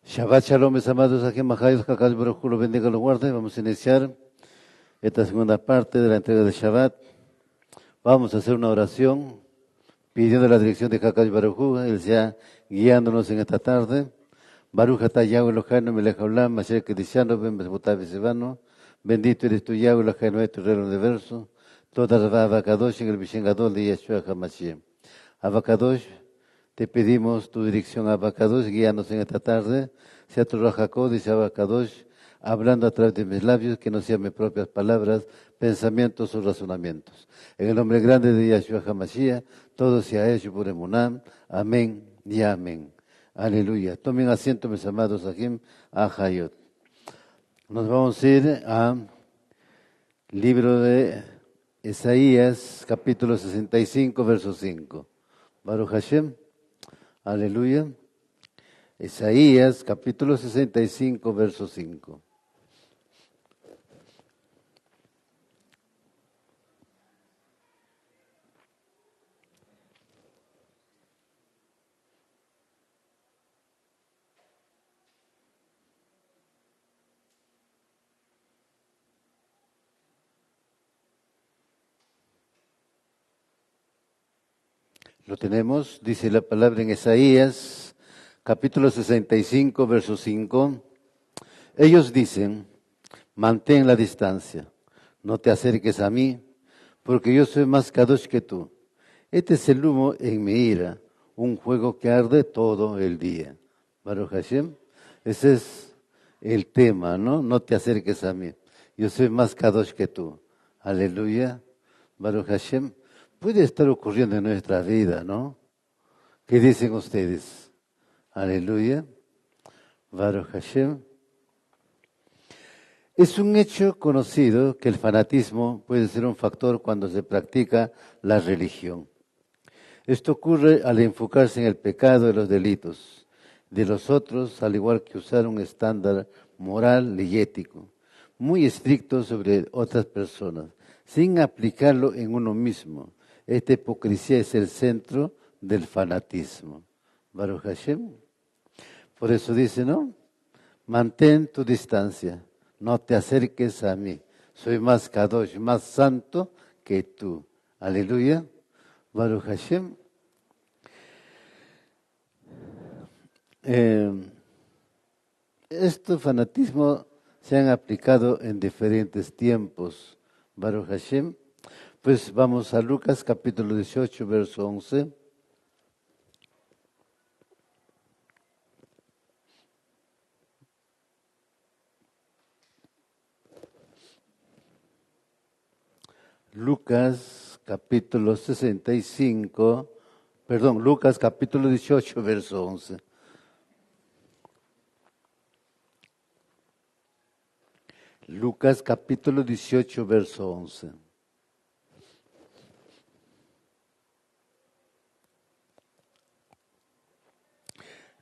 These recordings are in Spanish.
Shabbat Shalom, mis amados, aquí en Majayos, Cacas Baruj Hu, lo bendiga, lo guarde. Vamos a iniciar esta segunda parte de la entrega de Shabbat. Vamos a hacer una oración pidiendo la dirección de Cacas Baruj Hu, Él sea guiándonos en esta tarde. Baruch atah Yahweh Eloheinu melech haolam, asher kedishanu ben bezbotav v'sevanu. Bendito eres tú, Yahweh Eloheinu, nuestro Rey del universo. Toda la Abacadosh en el Bishen Gadol de Yeshua HaMashiach. Abacadosh, te pedimos tu dirección, Abacadosh, guíanos en esta tarde. Sea tu Ruach HaKodesh, Abacadosh, hablando a través de mis labios, que no sean mis propias palabras, pensamientos o razonamientos. En el nombre grande de Yeshua HaMashiach, todo sea hecho por Emunam. Amén y amén. Aleluya. Tomen asiento, mis amados Ajim, Ahayot. Nos vamos a ir al libro de Isaías, capítulo 65, verso 5. Baruch Hashem. Aleluya. Isaías, capítulo 65, verso 5. Lo tenemos, dice la palabra en Isaías, capítulo 65, verso 5. Ellos dicen, mantén la distancia, no te acerques a mí, porque yo soy más kadosh que tú. Este es el humo en mi ira, un fuego que arde todo el día. Baruch Hashem, ese es el tema, ¿no? No te acerques a mí, yo soy más kadosh que tú. Aleluya, Baruch Hashem. Puede estar ocurriendo en nuestra vida, ¿no? ¿Qué dicen ustedes? Aleluya. Baruch Hashem. Es un hecho conocido que el fanatismo puede ser un factor cuando se practica la religión. Esto ocurre al enfocarse en el pecado y los delitos de los otros, al igual que usar un estándar moral y ético muy estricto sobre otras personas, sin aplicarlo en uno mismo. Esta hipocresía es el centro del fanatismo. Baruch Hashem. Por eso dice, ¿no? Mantén tu distancia, no te acerques a mí. Soy más kadosh, más santo que tú. Aleluya. Baruch Hashem. Este fanatismo se han aplicado en diferentes tiempos. Baruch Hashem. Pues vamos a Lucas capítulo 18, verso 11. Lucas capítulo 18, verso 11. Lucas capítulo 18, verso 11.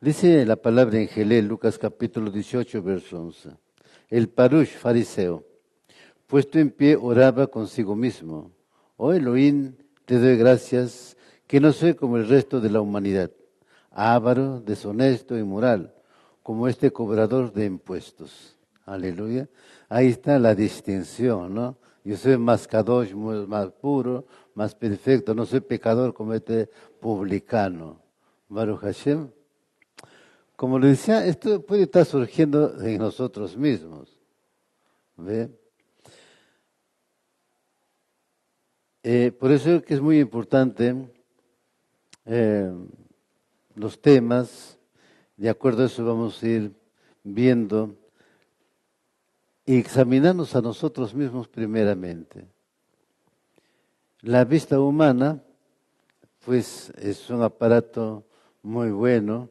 Dice la palabra en Gelé, Lucas capítulo 18, verso 11. El Parush, fariseo, puesto en pie, oraba consigo mismo. Oh Elohim, te doy gracias que no soy como el resto de la humanidad, avaro, deshonesto, inmoral, como este cobrador de impuestos. Aleluya. Ahí está la distinción, ¿no? Yo soy más kadosh, más puro, más perfecto, no soy pecador como este publicano. Baruch Hashem. Como le decía, esto puede estar surgiendo en nosotros mismos. ¿Ve? Por eso es que es muy importante los temas, de acuerdo a eso vamos a ir viendo y examinarnos a nosotros mismos primeramente. La vista humana, pues es un aparato muy bueno,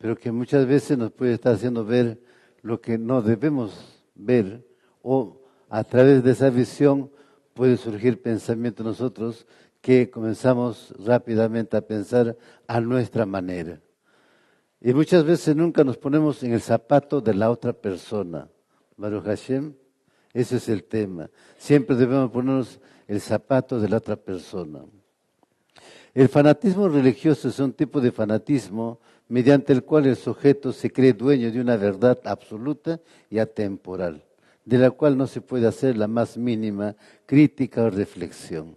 pero que muchas veces nos puede estar haciendo ver lo que no debemos ver, o a través de esa visión puede surgir pensamiento en nosotros que comenzamos rápidamente a pensar a nuestra manera. Y muchas veces nunca nos ponemos en el zapato de la otra persona. Baruch Hashem, ese es el tema. Siempre debemos ponernos el zapato de la otra persona. El fanatismo religioso es un tipo de fanatismo mediante el cual el sujeto se cree dueño de una verdad absoluta y atemporal, de la cual no se puede hacer la más mínima crítica o reflexión,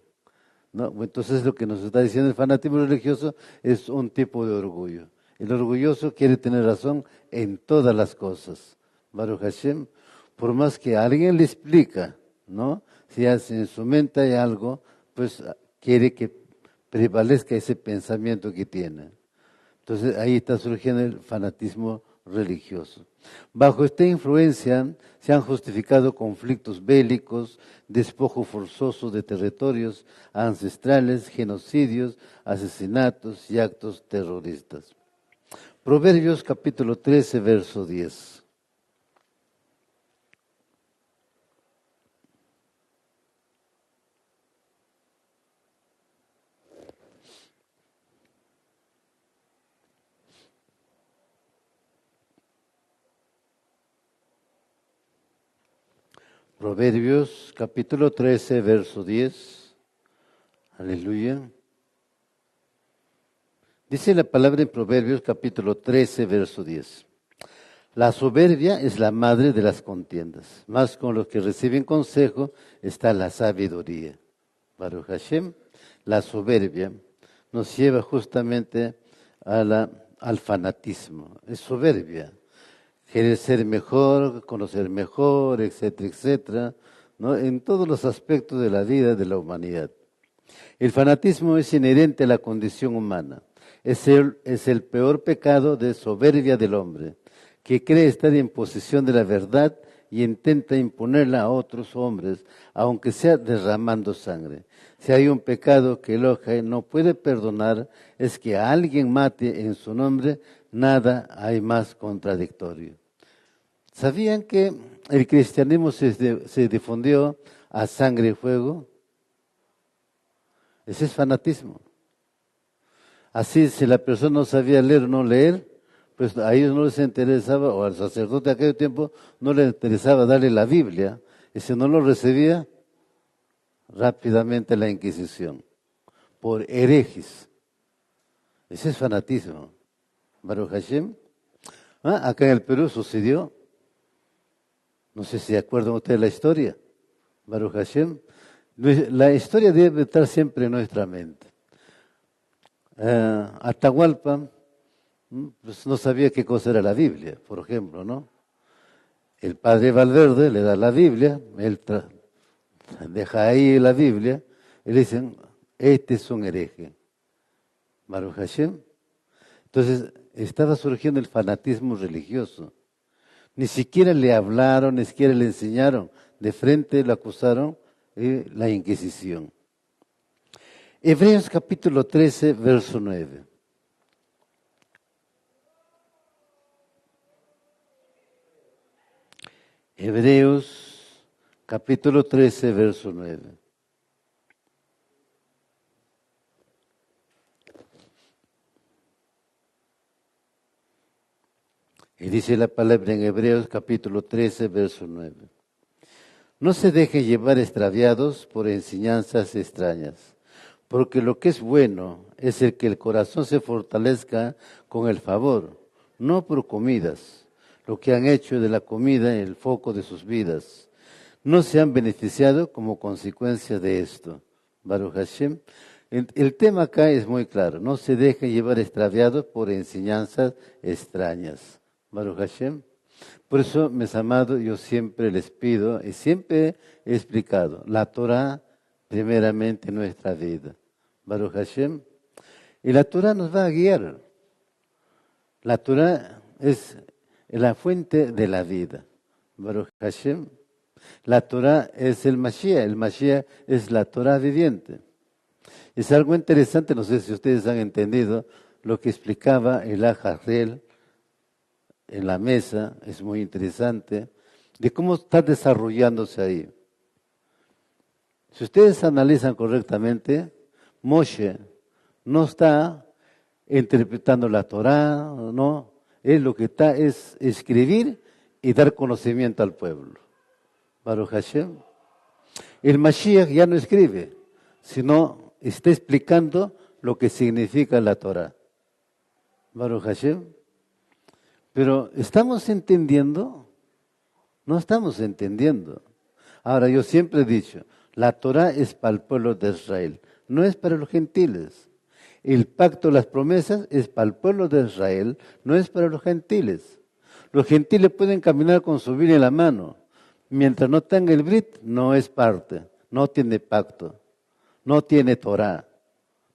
¿no? Entonces lo que nos está diciendo el fanatismo religioso es un tipo de orgullo. El orgulloso quiere tener razón en todas las cosas. Baruch Hashem, por más que alguien le explica, ¿no? Si en su mente hay algo, pues quiere que prevalezca ese pensamiento que tiene. Entonces ahí está surgiendo el fanatismo religioso. Bajo esta influencia se han justificado conflictos bélicos, despojo forzoso de territorios ancestrales, genocidios, asesinatos y actos terroristas. Proverbios capítulo 13, verso 10. Proverbios capítulo 13, verso 10. Aleluya. Dice la palabra en Proverbios capítulo 13, verso 10. La soberbia es la madre de las contiendas, mas con los que reciben consejo está la sabiduría. Baruch Hashem, la soberbia nos lleva justamente al fanatismo. Es soberbia. Querer ser mejor, conocer mejor, etcétera, etcétera, ¿no? En todos los aspectos de la vida de la humanidad. El fanatismo es inherente a la condición humana. Es el peor pecado de soberbia del hombre, que cree estar en posesión de la verdad y intenta imponerla a otros hombres, aunque sea derramando sangre. Si hay un pecado que Elohim no puede perdonar, es que a alguien mate en su nombre, nada hay más contradictorio. ¿Sabían que el cristianismo se difundió a sangre y fuego? Ese es fanatismo. Así, si la persona no sabía leer o no leer, pues a ellos no les interesaba, o al sacerdote de aquel tiempo no les interesaba darle la Biblia, y si no lo recibía, rápidamente la Inquisición, por herejis. Ese es fanatismo. Baruch Hashem. Acá en el Perú sucedió. No sé si se acuerdan ustedes de la historia. Baruch Hashem. La historia debe estar siempre en nuestra mente. Atahualpa pues no sabía qué cosa era la Biblia, por ejemplo, ¿no? El padre Valverde le da la Biblia, él deja ahí la Biblia, y le dicen, este es un hereje. Baruch Hashem. Entonces, estaba surgiendo el fanatismo religioso. Ni siquiera le hablaron, ni siquiera le enseñaron. De frente lo acusaron la Inquisición. Hebreos capítulo 13, verso 9. Hebreos capítulo 13, verso 9. Y dice la palabra en Hebreos capítulo 13, verso 9. No se dejen llevar extraviados por enseñanzas extrañas, porque lo que es bueno es el que el corazón se fortalezca con el favor, no por comidas, lo que han hecho de la comida el foco de sus vidas. No se han beneficiado como consecuencia de esto. Baruch Hashem. El tema acá es muy claro, no se dejen llevar extraviados por enseñanzas extrañas. Baruch Hashem. Por eso, mis amados, yo siempre les pido, y siempre he explicado, la Torah primeramente en nuestra vida. Baruch Hashem. Y la Torah nos va a guiar. La Torah es la fuente de la vida. Baruch Hashem. La Torah es el Mashiach es la Torah viviente. Es algo interesante, no sé si ustedes han entendido lo que explicaba el Ajarrel en la mesa, es muy interesante, de cómo está desarrollándose ahí. Si ustedes analizan correctamente, Moshe no está interpretando la Torá, no, él lo que está es escribir y dar conocimiento al pueblo. Baruch Hashem. El Mashiach ya no escribe, sino está explicando lo que significa la Torá. Baruch Hashem. Pero ¿estamos entendiendo? No estamos entendiendo. Ahora, yo siempre he dicho, la Torah es para el pueblo de Israel, no es para los gentiles. El pacto, las promesas, es para el pueblo de Israel, no es para los gentiles. Los gentiles pueden caminar con su Biblia en la mano. Mientras no tenga el Brit, no es parte, no tiene pacto, no tiene Torah,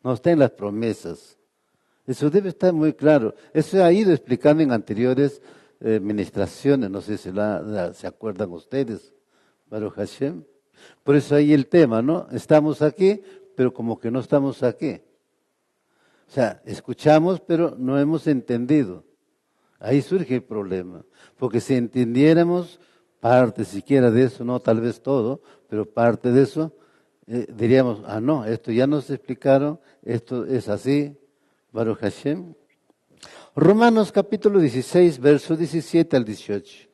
no está en las promesas. Eso debe estar muy claro. Eso ha ido explicando en anteriores ministraciones, no sé si se acuerdan ustedes, Baruch Hashem. Por eso ahí el tema, ¿no? Estamos aquí, pero como que no estamos aquí. O sea, escuchamos, pero no hemos entendido. Ahí surge el problema. Porque si entendiéramos parte siquiera de eso, no tal vez todo, pero parte de eso, diríamos, no, esto ya nos explicaron, esto es así, Baruch Hashem. Romanos capítulo 16, verso 17 al 18.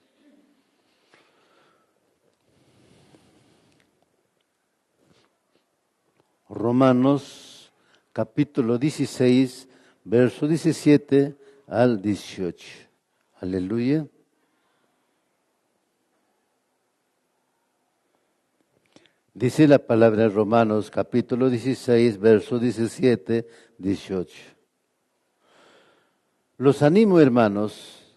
Romanos capítulo 16, verso 17 al 18. Aleluya. Dice la palabra en Romanos capítulo 16, verso 17, 18. Los animo, hermanos,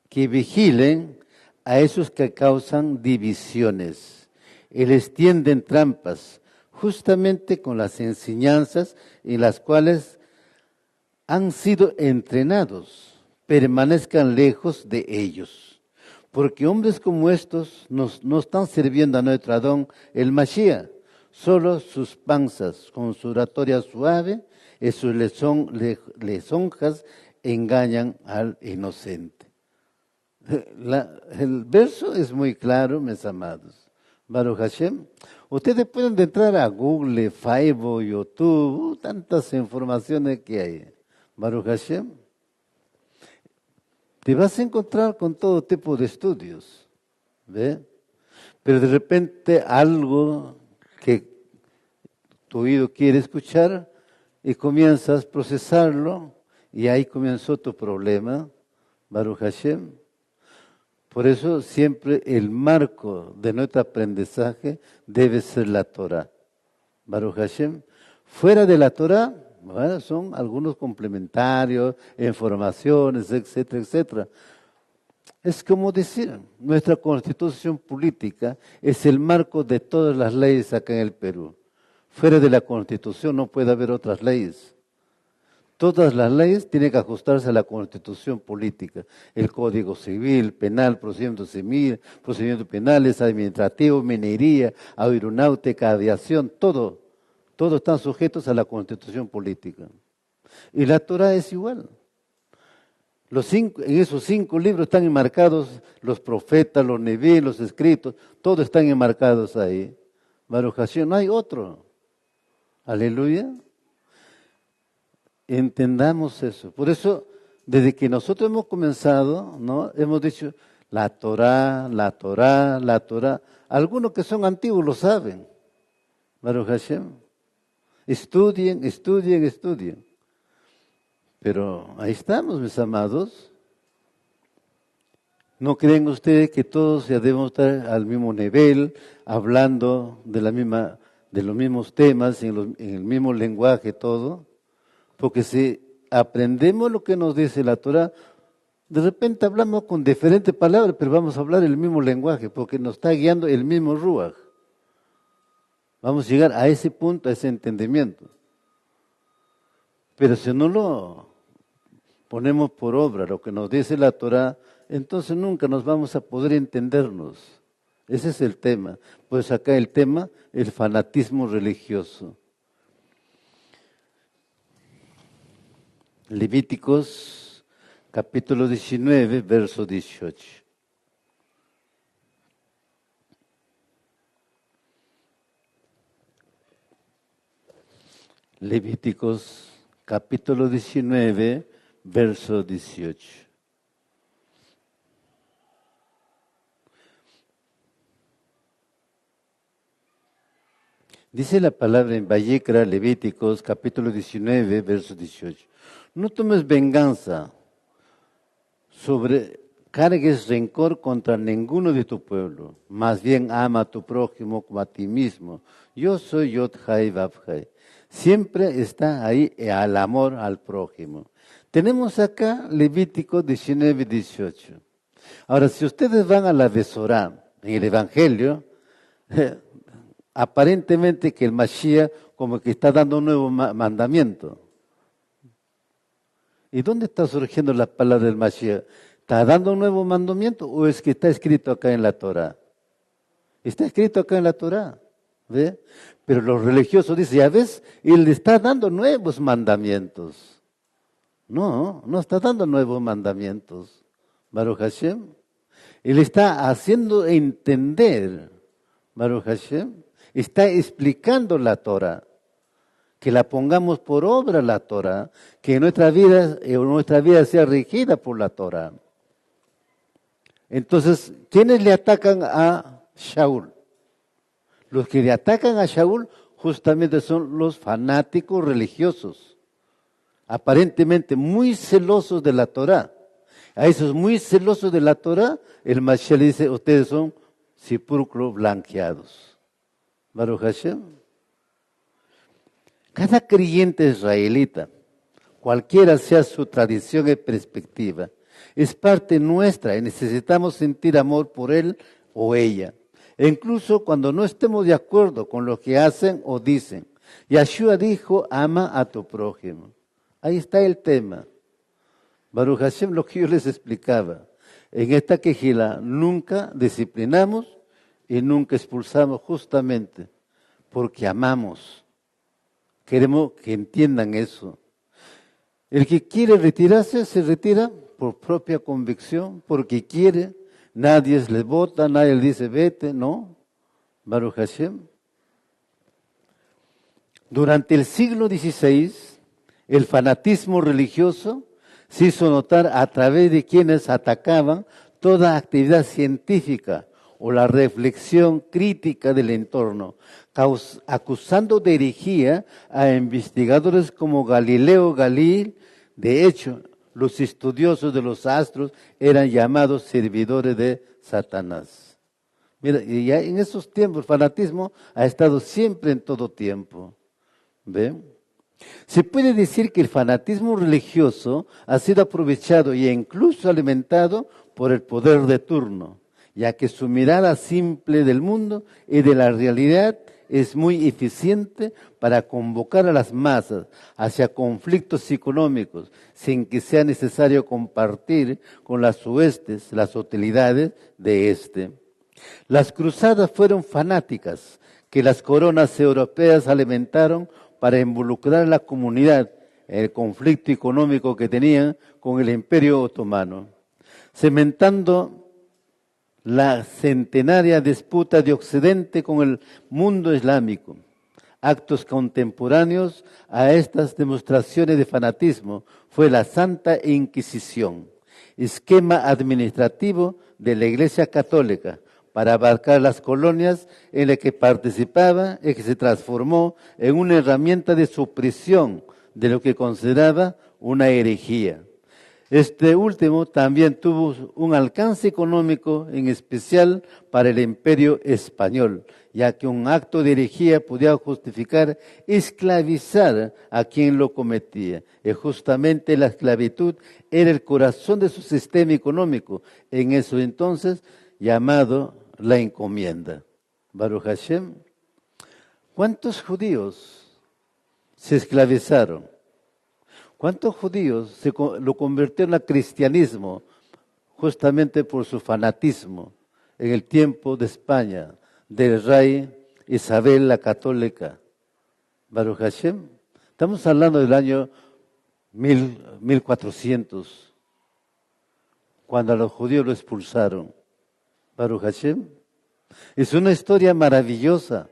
que vigilen a esos que causan divisiones y les tienden trampas, justamente con las enseñanzas en las cuales han sido entrenados, permanezcan lejos de ellos. Porque hombres como estos no están sirviendo a nuestro Adón, el Mashiach, solo sus panzas, con su oratoria suave y sus lisonjas engañan al inocente. El verso es muy claro, mis amados. Baruch Hashem. Ustedes pueden entrar a Google, Facebook, YouTube, tantas informaciones que hay. Baruch Hashem. Te vas a encontrar con todo tipo de estudios, ¿ve? Pero de repente algo que tu oído quiere escuchar y comienzas a procesarlo y ahí comenzó tu problema, Baruch Hashem. Por eso siempre el marco de nuestro aprendizaje debe ser la Torah, Baruch Hashem. Fuera de la Torah, bueno, son algunos complementarios, informaciones, etcétera, etcétera. Es como decir, nuestra constitución política es el marco de todas las leyes acá en el Perú. Fuera de la constitución no puede haber otras leyes. Todas las leyes tienen que ajustarse a la constitución política. El Código Civil, Penal, procedimientos penales, administrativos, minería, aeronáutica, aviación, todo están sujetos a la constitución política. Y la Torah es igual. En esos 5 libros están enmarcados los profetas, los neví, los escritos, todos están enmarcados ahí. Baruch Hashem, no hay otro. Aleluya. Entendamos eso. Por eso, desde que nosotros hemos comenzado, ¿no? Hemos dicho la Torah, la Torah, la Torah. Algunos que son antiguos lo saben. Baruch Hashem. Estudien, estudien, estudien. Pero ahí estamos, mis amados. ¿No creen ustedes que todos ya debemos estar al mismo nivel, hablando de los mismos temas, en el mismo lenguaje, todo? Porque si aprendemos lo que nos dice la Torah, de repente hablamos con diferentes palabras, pero vamos a hablar el mismo lenguaje, porque nos está guiando el mismo Ruach. Vamos a llegar a ese punto, a ese entendimiento. Pero si no lo ponemos por obra, lo que nos dice la Torah, entonces nunca nos vamos a poder entendernos. Ese es el tema. Pues acá el tema, el fanatismo religioso. Levíticos, capítulo 19, verso 18. Levíticos, capítulo 19, verso 18. Dice la palabra en Vayikra, Levíticos, capítulo 19, verso 18. No tomes venganza, cargues rencor contra ninguno de tu pueblo. Más bien ama a tu prójimo como a ti mismo. Yo soy Yod-Hai Vav-Hai. Siempre está ahí al amor al prójimo. Tenemos acá Levítico 19, 18. Ahora, si ustedes van a la Besorá, en el Evangelio, aparentemente que el Mashiach como que está dando un nuevo mandamiento. ¿Y dónde está surgiendo la palabra del Mashiach? ¿Está dando un nuevo mandamiento o es que está escrito acá en la Torah? Está escrito acá en la Torah, ¿ve? Pero los religiosos dicen, ya ves, él está dando nuevos mandamientos. No, no está dando nuevos mandamientos. Baruch Hashem. Él está haciendo entender, Baruch Hashem, está explicando la Torah. Que la pongamos por obra la Torah, que nuestra vida sea regida por la Torah. Entonces, ¿quiénes le atacan a Shaul? Los que le atacan a Shaul justamente son los fanáticos religiosos, aparentemente muy celosos de la Torah. A esos muy celosos de la Torah, el Mashiach le dice, ustedes son sepulcros blanqueados. Baruch Hashem. Cada creyente israelita, cualquiera sea su tradición y perspectiva, es parte nuestra y necesitamos sentir amor por él o ella. E incluso cuando no estemos de acuerdo con lo que hacen o dicen. Yeshua dijo, ama a tu prójimo. Ahí está el tema. Baruch Hashem, lo que yo les explicaba. En esta quejila nunca disciplinamos y nunca expulsamos justamente porque amamos. Queremos que entiendan eso. El que quiere retirarse, se retira por propia convicción, porque quiere. Nadie le vota, nadie le dice vete, no. Baruch Hashem. Durante el siglo XVI, el fanatismo religioso se hizo notar a través de quienes atacaban toda actividad científica o la reflexión crítica del entorno, acusando de herejía a investigadores como Galileo Galilei. De hecho, los estudiosos de los astros eran llamados servidores de Satanás. Mira, y ya en esos tiempos el fanatismo ha estado siempre en todo tiempo. ¿Ven? Se puede decir que el fanatismo religioso ha sido aprovechado e incluso alimentado por el poder de turno, ya que su mirada simple del mundo y de la realidad es muy eficiente para convocar a las masas hacia conflictos económicos sin que sea necesario compartir con las huestes las utilidades de éste. Las cruzadas fueron fanáticas que las coronas europeas alimentaron para involucrar a la comunidad en el conflicto económico que tenían con el Imperio Otomano, cementando la centenaria disputa de Occidente con el mundo islámico. Actos contemporáneos a estas demostraciones de fanatismo fue la Santa Inquisición, esquema administrativo de la Iglesia Católica para abarcar las colonias en las que participaba y que se transformó en una herramienta de supresión de lo que consideraba una herejía. Este último también tuvo un alcance económico, en especial para el Imperio Español, ya que un acto de herejía podía justificar esclavizar a quien lo cometía. Y justamente la esclavitud era el corazón de su sistema económico, en eso entonces llamado la encomienda. Baruch Hashem. ¿Cuántos judíos se esclavizaron? ¿Cuántos judíos lo convirtieron al cristianismo justamente por su fanatismo en el tiempo de España, del rey Isabel la Católica? Baruch Hashem. Estamos hablando del año 1400, cuando a los judíos lo expulsaron. Baruch Hashem. Es una historia maravillosa,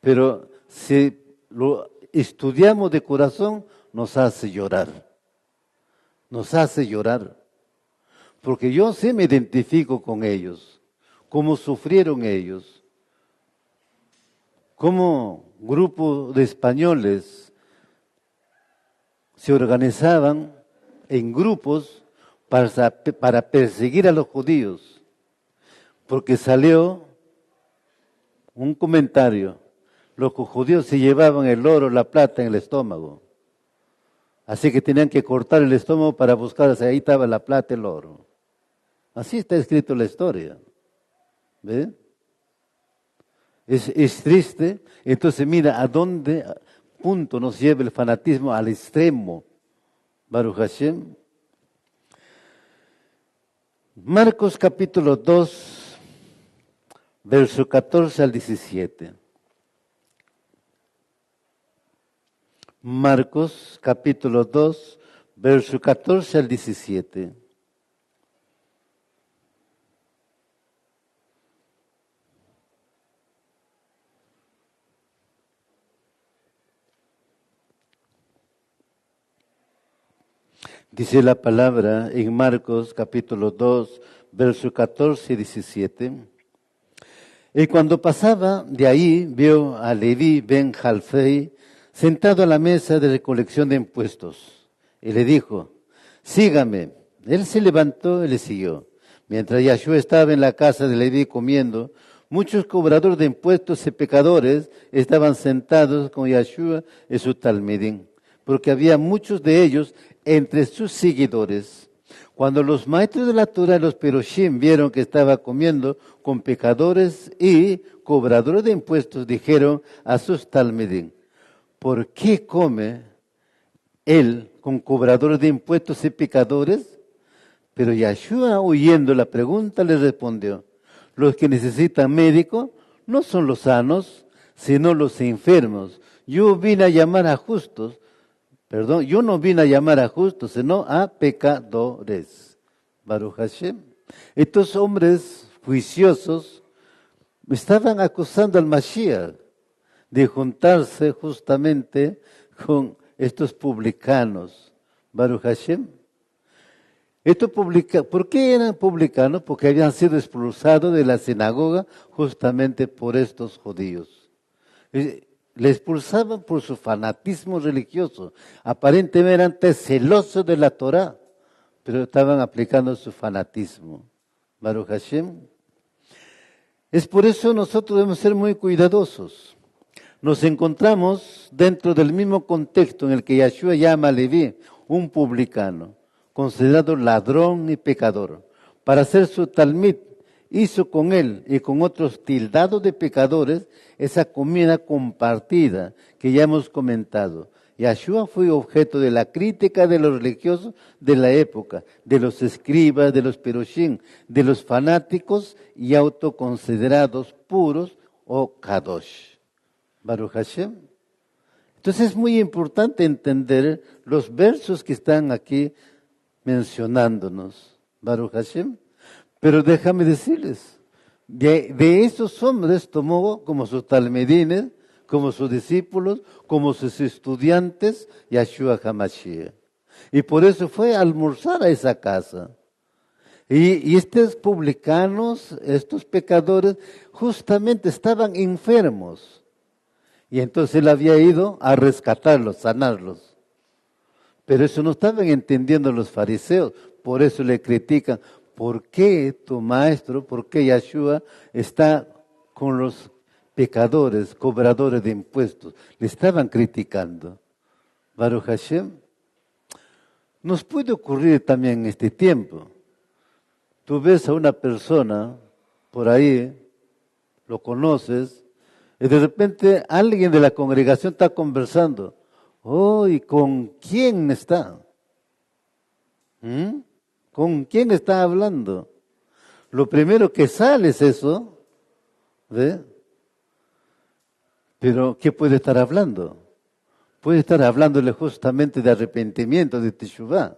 pero si lo estudiamos de corazón, nos hace llorar. Nos hace llorar. Porque yo sí me identifico con ellos. Cómo sufrieron ellos. Cómo grupo de españoles se organizaban en grupos para perseguir a los judíos, porque salió un comentario: los judíos se llevaban el oro, la plata en el estómago, así que tenían que cortar el estómago para buscar, ahí estaba la plata, el oro. Así está escrito en la historia. ¿Ve? Es triste. Entonces mira a dónde punto nos lleva el fanatismo, al extremo. Baruch Hashem. Marcos capítulo 2, verso 14 al 17. Marcos capítulo 2, verso 14 al 17. Dice la palabra en Marcos capítulo 2, verso 14 y 17. Y cuando pasaba de ahí, vio a Leví ben Jalfei sentado a la mesa de recolección de impuestos. Y le dijo: sígame. Él se levantó y le siguió. Mientras Yahshua estaba en la casa de Leví comiendo, muchos cobradores de impuestos y pecadores estaban sentados con Yahshua y su talmidín, porque había muchos de ellos entre sus seguidores. Cuando los maestros de la Torah y los Peroshim vieron que estaba comiendo con pecadores y cobradores de impuestos, dijeron a sus talmidín: ¿por qué come él con cobradores de impuestos y pecadores? Pero Yahshua, oyendo la pregunta, le respondió: los que necesitan médico no son los sanos, sino los enfermos. Yo no vine a llamar a justos, sino a pecadores. Baruch Hashem. Estos hombres juiciosos estaban acusando al Mashiach de juntarse justamente con estos publicanos. Baruch Hashem. ¿Por qué eran publicanos? Porque habían sido expulsados de la sinagoga justamente por estos judíos. Le expulsaban por su fanatismo religioso. Aparentemente eran celosos de la Torah, pero estaban aplicando su fanatismo. Baruch Hashem. Es por eso nosotros debemos ser muy cuidadosos. Nos encontramos dentro del mismo contexto en el que Yahshua llama a Leví un publicano, considerado ladrón y pecador. Para hacer su talmid, hizo con él y con otros tildados de pecadores esa comida compartida que ya hemos comentado. Yahshua fue objeto de la crítica de los religiosos de la época, de los escribas, de los peroshim, de los fanáticos y autoconsiderados puros o kadosh. Baruch Hashem. Entonces es muy importante entender los versos que están aquí mencionándonos. Baruch Hashem. Pero déjame decirles, de esos hombres tomó como sus talmidines, como sus discípulos, como sus estudiantes, Yahshua HaMashiach. Y por eso fue a almorzar a esa casa. Y estos publicanos, estos pecadores, justamente estaban enfermos. Y entonces él había ido a rescatarlos, sanarlos. Pero eso no estaban entendiendo los fariseos, por eso le critican. ¿Por qué tu maestro, por qué Yahshua está con los pecadores, cobradores de impuestos? Le estaban criticando. Baruch Hashem. Nos puede ocurrir también en este tiempo. Tú ves a una persona por ahí, lo conoces, y de repente alguien de la congregación está conversando. Oh, ¿y con quién está? ¿Con quién está hablando? Lo primero que sale es eso, ¿ve? Pero ¿qué puede estar hablando? Puede estar hablándole justamente de arrepentimiento, de Teshuvah.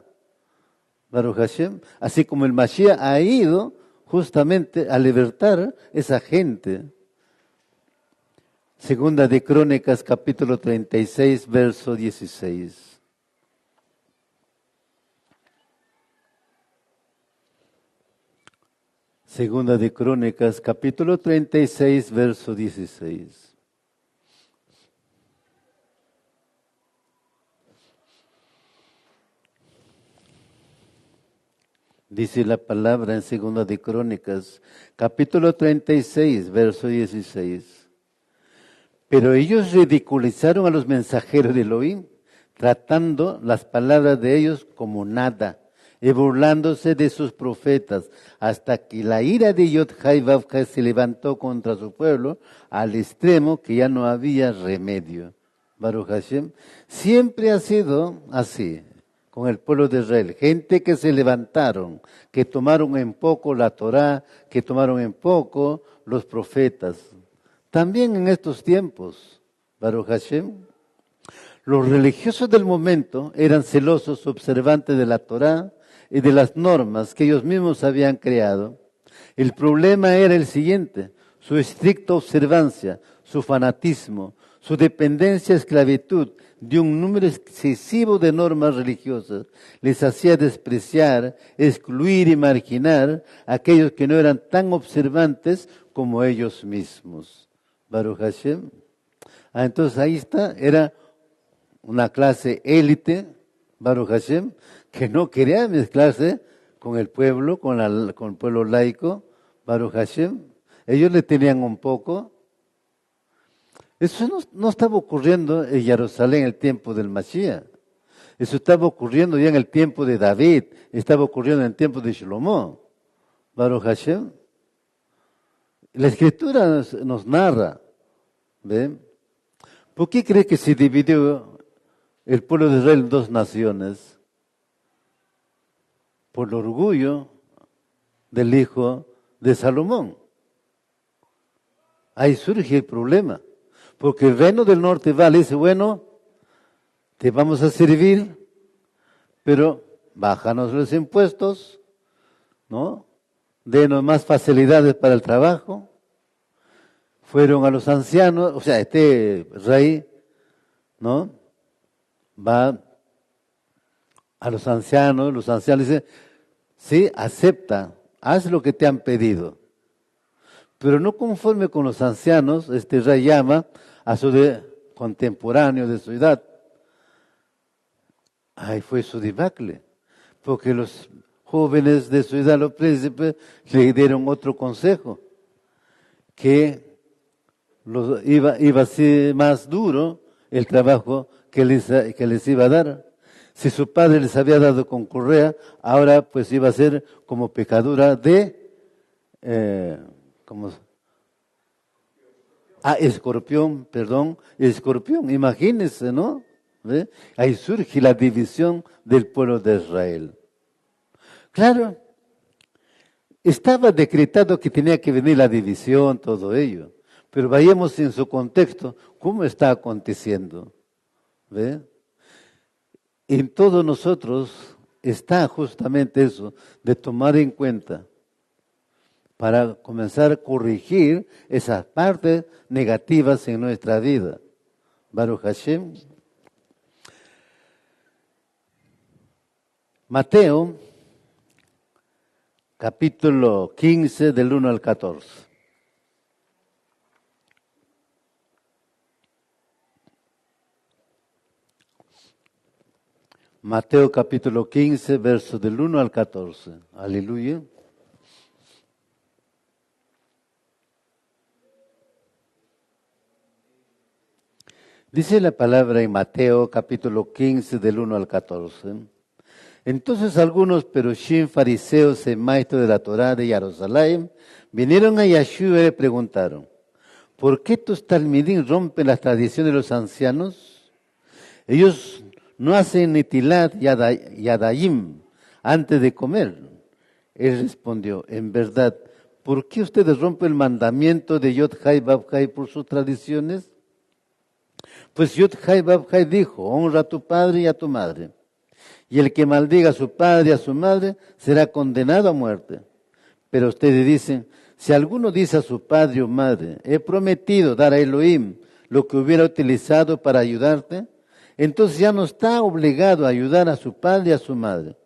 Baruch Hashem. Así como el Mashiach ha ido justamente a libertar esa gente. Segunda de Crónicas, capítulo 36, verso 16. Segunda de Crónicas, capítulo 36, verso 16. Dice la palabra en Segunda de Crónicas, capítulo 36, verso 16. Pero ellos ridiculizaron a los mensajeros de Elohim, tratando las palabras de ellos como nada, y burlándose de sus profetas, hasta que la ira de Yod-Hai Vav-Hai se levantó contra su pueblo, al extremo que ya no había remedio. Baruch Hashem, siempre ha sido así con el pueblo de Israel, gente que se levantaron, que tomaron en poco la Torá, que tomaron en poco los profetas. También en estos tiempos, Baruch Hashem, los religiosos del momento eran celosos, observantes de la Torá y de las normas que ellos mismos habían creado. El problema era el siguiente: su estricta observancia, su fanatismo, su dependencia a esclavitud de un número excesivo de normas religiosas les hacía despreciar, excluir y marginar a aquellos que no eran tan observantes como ellos mismos. Baruch Hashem. Entonces ahí está, era una clase élite, Baruch Hashem, que no quería mezclarse con el pueblo, con el pueblo laico, Baruch Hashem. Ellos le tenían un poco. Eso no estaba ocurriendo en Jerusalén en el tiempo del Mashiach. Eso estaba ocurriendo ya en el tiempo de David, estaba ocurriendo en el tiempo de Shlomo. Baruch Hashem. La Escritura nos narra, ¿ven? ¿Por qué cree que se dividió el pueblo de Israel en dos naciones? Por el orgullo del hijo de Salomón. Ahí surge el problema. Porque el reino del norte va, le dice, bueno, te vamos a servir, pero bájanos los impuestos, ¿no? Denos más facilidades para el trabajo. Fueron a los ancianos, o sea, este rey, ¿no? Va a los ancianos dicen, sí, acepta, haz lo que te han pedido. Pero no conforme con los ancianos, este rey llama a su contemporáneo de su edad. Ahí fue su debacle, porque los jóvenes de su edad, los príncipes, le dieron otro consejo, que iba a ser más duro el trabajo que les iba a dar. Si su padre les había dado con correa, ahora pues iba a ser como pecadura de escorpión, imagínense, ¿no? ¿Ve? Ahí surge la división del pueblo de Israel. Claro, estaba decretado que tenía que venir la división, todo ello, pero vayamos en su contexto, ¿cómo está aconteciendo? ¿Ve? En todos nosotros está justamente eso, de tomar en cuenta para comenzar a corregir esas partes negativas en nuestra vida. Baruch Hashem. Mateo, capítulo 15, del 1 al 14. Mateo capítulo 15, versos del 1 al 14. Aleluya. Dice la palabra en Mateo capítulo 15 del 1 al 14. Entonces algunos perushim, fariseos y maestros de la Torá de Jerusalén vinieron a Yeshua y le preguntaron, ¿por qué tus talmidim rompen las tradiciones de los ancianos? Ellos no hacen nitilat y adayim antes de comer. Él respondió, en verdad, ¿por qué ustedes rompen el mandamiento de Yod-Hai Vav-Hai por sus tradiciones? Pues Yod-Hai Vav-Hai dijo, honra a tu padre y a tu madre. Y el que maldiga a su padre y a su madre será condenado a muerte. Pero ustedes dicen, si alguno dice a su padre o madre, he prometido dar a Elohim lo que hubiera utilizado para ayudarte, entonces ya no está obligado a ayudar a su padre y a su madre.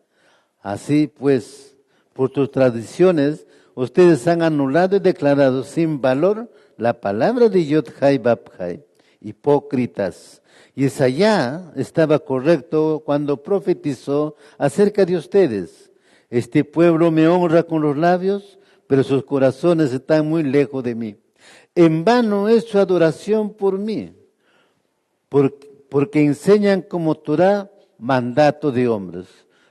Así pues, por tus tradiciones, ustedes han anulado y declarado sin valor la palabra de Yod-Hai Vav-Hai. Hipócritas. Y Isaías estaba correcto cuando profetizó acerca de ustedes. Este pueblo me honra con los labios, pero sus corazones están muy lejos de mí. En vano es su adoración por mí, porque enseñan como Torah mandato de hombres.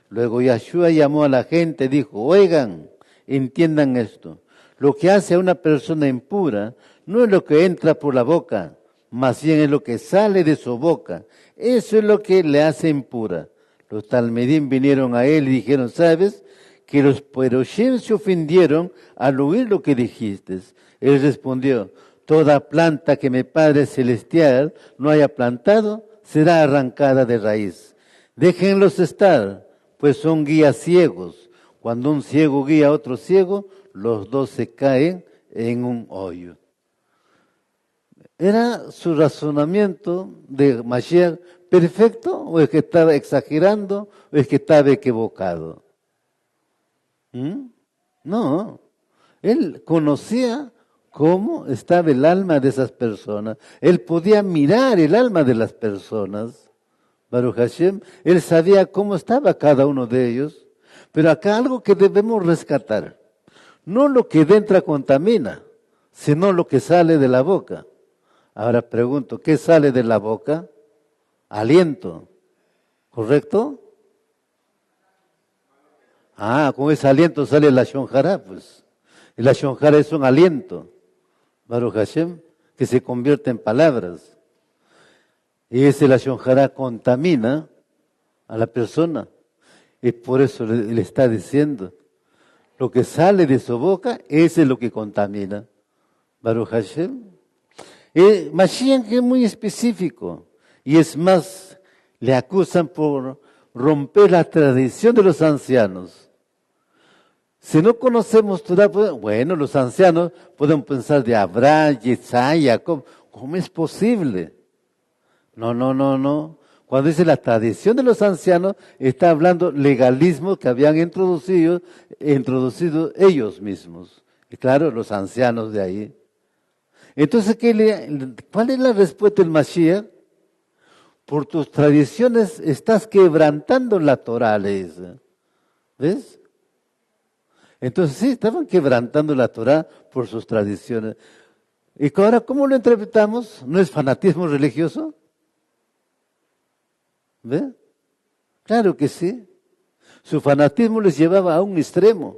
Luego Yahshua llamó a la gente y dijo, oigan, entiendan esto. Lo que hace a una persona impura no es lo que entra por la boca, más bien es lo que sale de su boca. Eso es lo que le hace impura. Los talmidim vinieron a él y dijeron, ¿sabes? Que los peroshim se ofendieron al oír lo que dijiste. Él respondió, toda planta que mi Padre Celestial no haya plantado será arrancada de raíz. Déjenlos estar, pues son guías ciegos. Cuando un ciego guía a otro ciego, los dos se caen en un hoyo. ¿Era su razonamiento de Mashiach perfecto o es que estaba exagerando o es que estaba equivocado? No, él conocía cómo estaba el alma de esas personas. Él podía mirar el alma de las personas. Baruch Hashem, él sabía cómo estaba cada uno de ellos. Pero acá algo que debemos rescatar. No lo que entra contamina, sino lo que sale de la boca. Ahora pregunto, ¿qué sale de la boca? Aliento, ¿correcto? Con ese aliento sale la shonjara, pues. Y la shonjara es un aliento, Baruch Hashem, que se convierte en palabras. Y ese la shonjara contamina a la persona. Y por eso le está diciendo, lo que sale de su boca, ese es lo que contamina. Baruch Hashem. Mashiach es muy específico. Y es más, le acusan por romper la tradición de los ancianos. Si no conocemos Torah, bueno, los ancianos pueden pensar de Abraham, Isaac, Jacob. ¿Cómo es posible? No. Cuando dice la tradición de los ancianos, está hablando legalismo que habían introducido ellos mismos. Y claro, los ancianos de ahí. Entonces, ¿cuál es la respuesta del Mashiach? Por tus tradiciones estás quebrantando la Torah, le dice. ¿Ves? Entonces sí, estaban quebrantando la Torah por sus tradiciones. ¿Y ahora cómo lo interpretamos? ¿No es fanatismo religioso? ¿Ve? Claro que sí. Su fanatismo les llevaba a un extremo.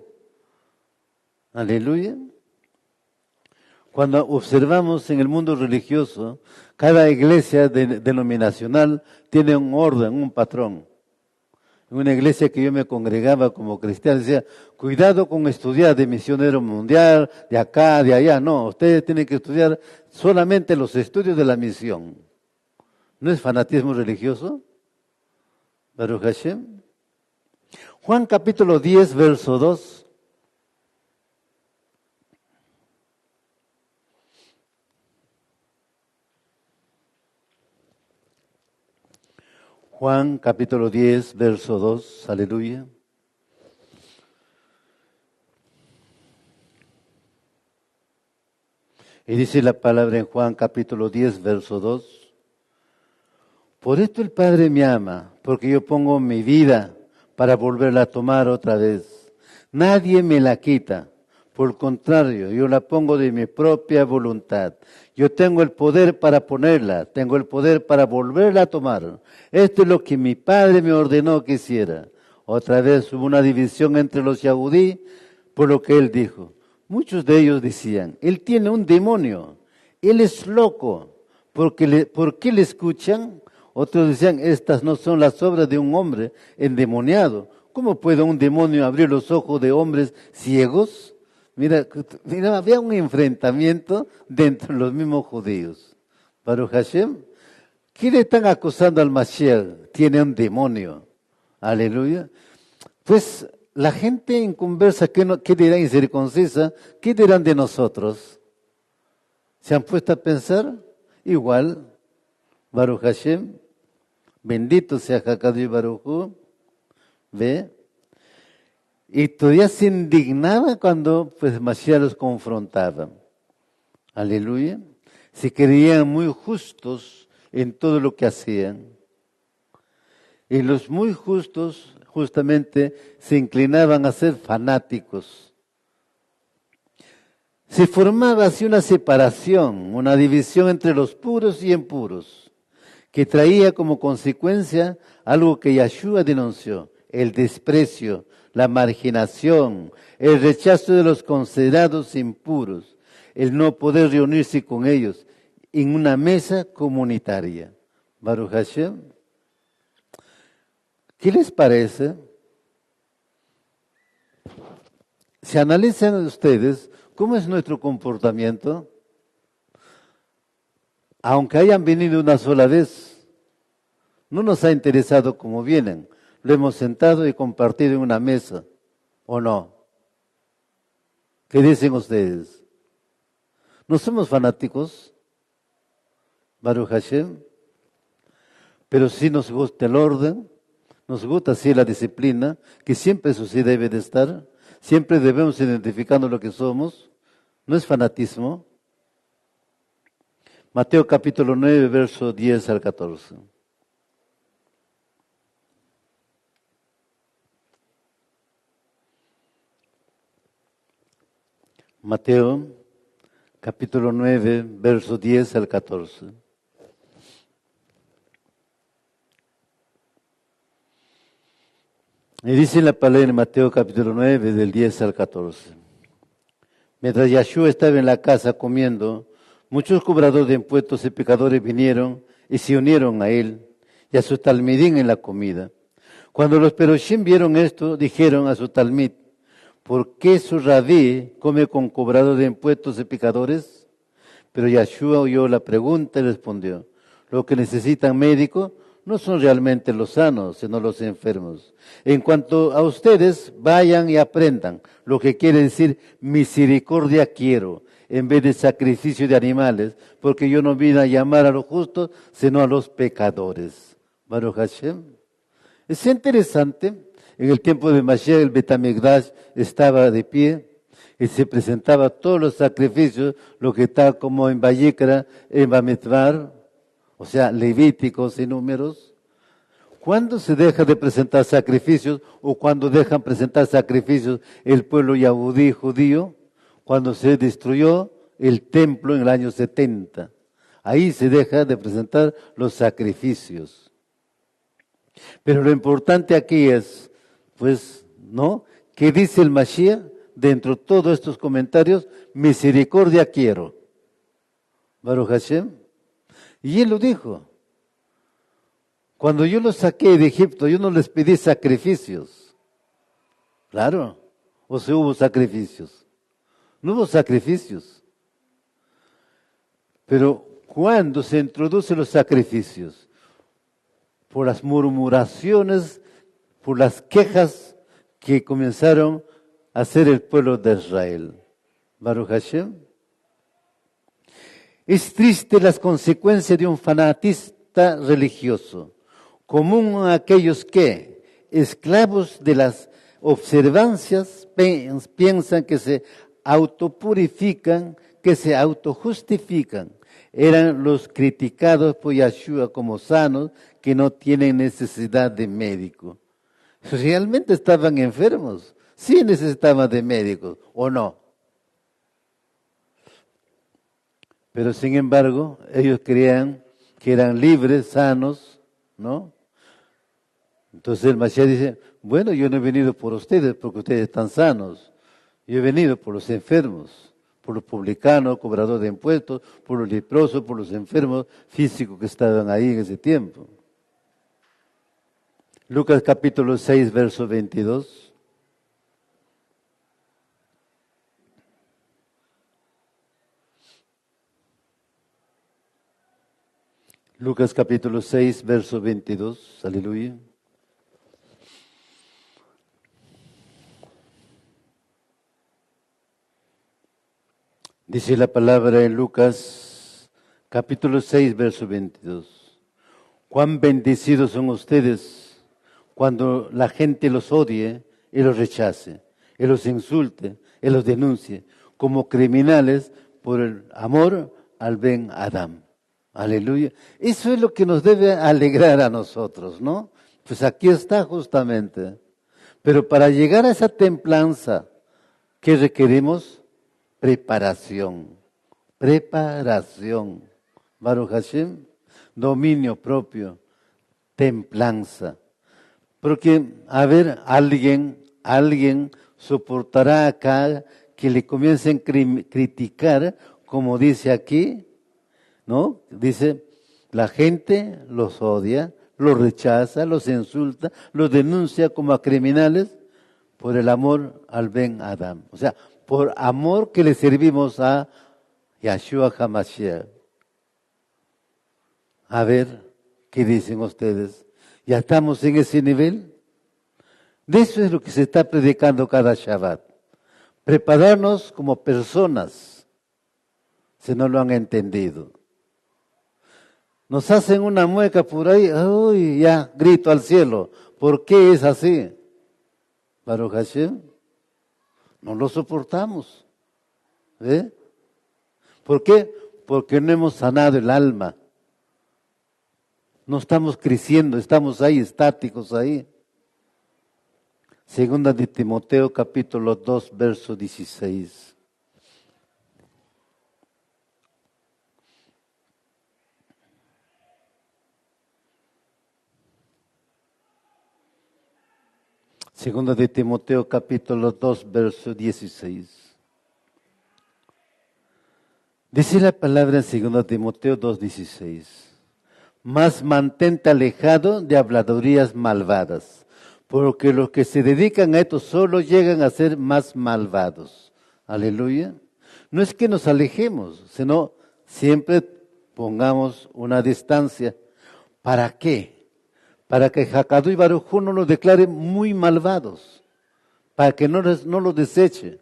Aleluya. Cuando observamos en el mundo religioso, cada iglesia denominacional tiene un orden, un patrón. En una iglesia que yo me congregaba como cristiano, decía, cuidado con estudiar de misionero mundial, de acá, de allá. No, ustedes tienen que estudiar solamente los estudios de la misión. ¿No es fanatismo religioso? Baruch Hashem. Juan capítulo 10, verso 2. Juan capítulo 10, verso 2, aleluya. Y dice la palabra en Juan capítulo 10, verso 2. Por esto el Padre me ama, porque yo pongo mi vida para volverla a tomar otra vez. Nadie me la quita. Por el contrario, yo la pongo de mi propia voluntad. Yo tengo el poder para ponerla, tengo el poder para volverla a tomar. Esto es lo que mi Padre me ordenó que hiciera. Otra vez hubo una división entre los yahudí por lo que él dijo. Muchos de ellos decían, él tiene un demonio, él es loco. ¿Por qué le escuchan? Otros decían, estas no son las obras de un hombre endemoniado. ¿Cómo puede un demonio abrir los ojos de hombres ciegos? Mira, había un enfrentamiento dentro de los mismos judíos. Baruch Hashem, ¿qué le están acusando al Mashiach? Tiene un demonio. Aleluya. Pues la gente inconversa, ¿qué dirán incircuncisa? ¿Qué dirán de nosotros? ¿Se han puesto a pensar? Igual, Baruch Hashem, bendito sea Hakadosh Baruj Hu, ¿ve? Y todavía se indignaba cuando pues Mashiach los confrontaba. Aleluya. Se creían muy justos en todo lo que hacían. Y los muy justos, justamente se inclinaban a ser fanáticos. Se formaba así una separación, una división entre los puros y impuros, que traía como consecuencia algo que Yeshua denunció: el desprecio, la marginación, el rechazo de los considerados impuros, el no poder reunirse con ellos en una mesa comunitaria. Baruch Hashem. ¿Qué les parece? Si analizan ustedes cómo es nuestro comportamiento, aunque hayan venido una sola vez, no nos ha interesado cómo vienen. Lo hemos sentado y compartido en una mesa, ¿o no? ¿Qué dicen ustedes? ¿No somos fanáticos? Baruch Hashem. Pero sí nos gusta el orden, nos gusta así la disciplina, que siempre eso sí debe de estar. Siempre debemos identificando lo que somos. No es fanatismo. Mateo capítulo 9, verso 10 al 14. Mateo capítulo 9, verso 10 al 14. Y dice la palabra en Mateo capítulo 9, del 10 al 14. Mientras Yeshua estaba en la casa comiendo, muchos cobradores de impuestos y pecadores vinieron y se unieron a él y a su talmidín en la comida. Cuando los perushim vieron esto, dijeron a su talmid: ¿por qué su rabí come con cobradores de impuestos y pecadores? Pero Yeshua oyó la pregunta y respondió: lo que necesitan médico no son realmente los sanos, sino los enfermos. En cuanto a ustedes, vayan y aprendan lo que quiere decir misericordia quiero, en vez de sacrificio de animales, porque yo no vine a llamar a los justos, sino a los pecadores. Baruch Hashem. Es interesante, en el tiempo de Mashiach el Bet HaMikdash estaba de pie y se presentaba todos los sacrificios, lo que está como en Vayikra, en Bamidbar, o sea, levíticos y números. ¿Cuándo se deja de presentar sacrificios o cuando dejan presentar sacrificios el pueblo yahudí judío? Cuando se destruyó el templo en el año 70. Ahí se deja de presentar los sacrificios. Pero lo importante aquí es, pues, ¿no? ¿Qué dice el Mashiach? Dentro de todos estos comentarios, misericordia quiero. Baruch Hashem. Y él lo dijo. Cuando yo los saqué de Egipto, yo no les pedí sacrificios. Claro. O sea, hubo sacrificios. No hubo sacrificios. Pero cuando se introducen los sacrificios, por las murmuraciones, por las quejas que comenzaron a hacer el pueblo de Israel. Baruch Hashem. Es triste las consecuencias de un fanatista religioso, común a aquellos que, esclavos de las observancias, piensan que se autopurifican, que se autojustifican. Eran los criticados por Yeshua como sanos, que no tienen necesidad de médico. Realmente estaban enfermos, sí necesitaban de médicos, ¿o no? Pero sin embargo, ellos creían que eran libres, sanos, ¿no? Entonces el Mashiach dice: bueno, yo no he venido por ustedes porque ustedes están sanos. Yo he venido por los enfermos, por los publicanos, cobradores de impuestos, por los leprosos, por los enfermos físicos que estaban ahí en ese tiempo. Lucas capítulo 6, verso 22. Lucas capítulo 6, verso 22. Aleluya. Dice la palabra en Lucas capítulo 6, verso 22. Cuán bendecidos son ustedes cuando la gente los odie y los rechace, y los insulte, y los denuncie como criminales por el amor al Ben Adam. Aleluya. Eso es lo que nos debe alegrar a nosotros, ¿no? Pues aquí está justamente. Pero para llegar a esa templanza, ¿qué requerimos? Preparación. Preparación. Baruch Hashem, dominio propio, templanza. Porque, a ver, alguien soportará acá que le comiencen a criticar, como dice aquí, ¿no? Dice, la gente los odia, los rechaza, los insulta, los denuncia como a criminales por el amor al Ben Adam. O sea, por amor que le servimos a Yahshua HaMashiach. A ver, ¿qué dicen ustedes? ¿Ya estamos en ese nivel? De eso es lo que se está predicando cada Shabbat. Prepararnos como personas, si no lo han entendido. Nos hacen una mueca por ahí, uy, ya, grito al cielo. ¿Por qué es así? Baruch Hashem, no lo soportamos. ¿Ve? ¿Por qué? Porque no hemos sanado el alma. No estamos creciendo, estamos ahí, estáticos ahí. Segunda de Timoteo, capítulo 2, verso 16. Segunda de Timoteo, capítulo 2, verso 16. Dice la palabra en segunda de Timoteo 2, 16. Mas mantente alejado de habladurías malvadas, porque los que se dedican a esto solo llegan a ser más malvados. Aleluya. No es que nos alejemos, sino siempre pongamos una distancia. ¿Para qué? Para que Hakadú y Baruj Hu no los declare muy malvados, para que no los deseche.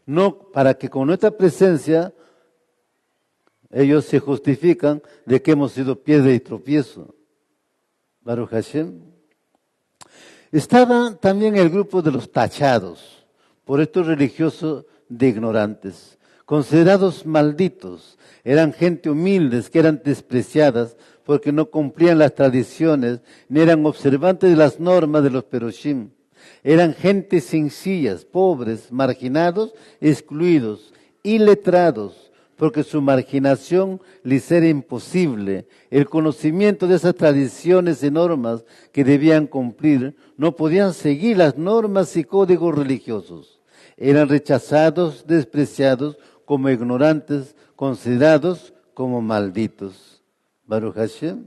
No, para que con nuestra presencia ellos se justifican de que hemos sido piedra y tropiezo. Baruch Hashem. Estaba también el grupo de los tachados, por estos religiosos de ignorantes, considerados malditos. Eran gente humildes que eran despreciadas porque no cumplían las tradiciones ni eran observantes de las normas de los Peroshim. Eran gente sencillas, pobres, marginados, excluidos, iletrados, porque su marginación les era imposible. El conocimiento de esas tradiciones y normas que debían cumplir, no podían seguir las normas y códigos religiosos. Eran rechazados, despreciados, como ignorantes, considerados como malditos. Baruch Hashem.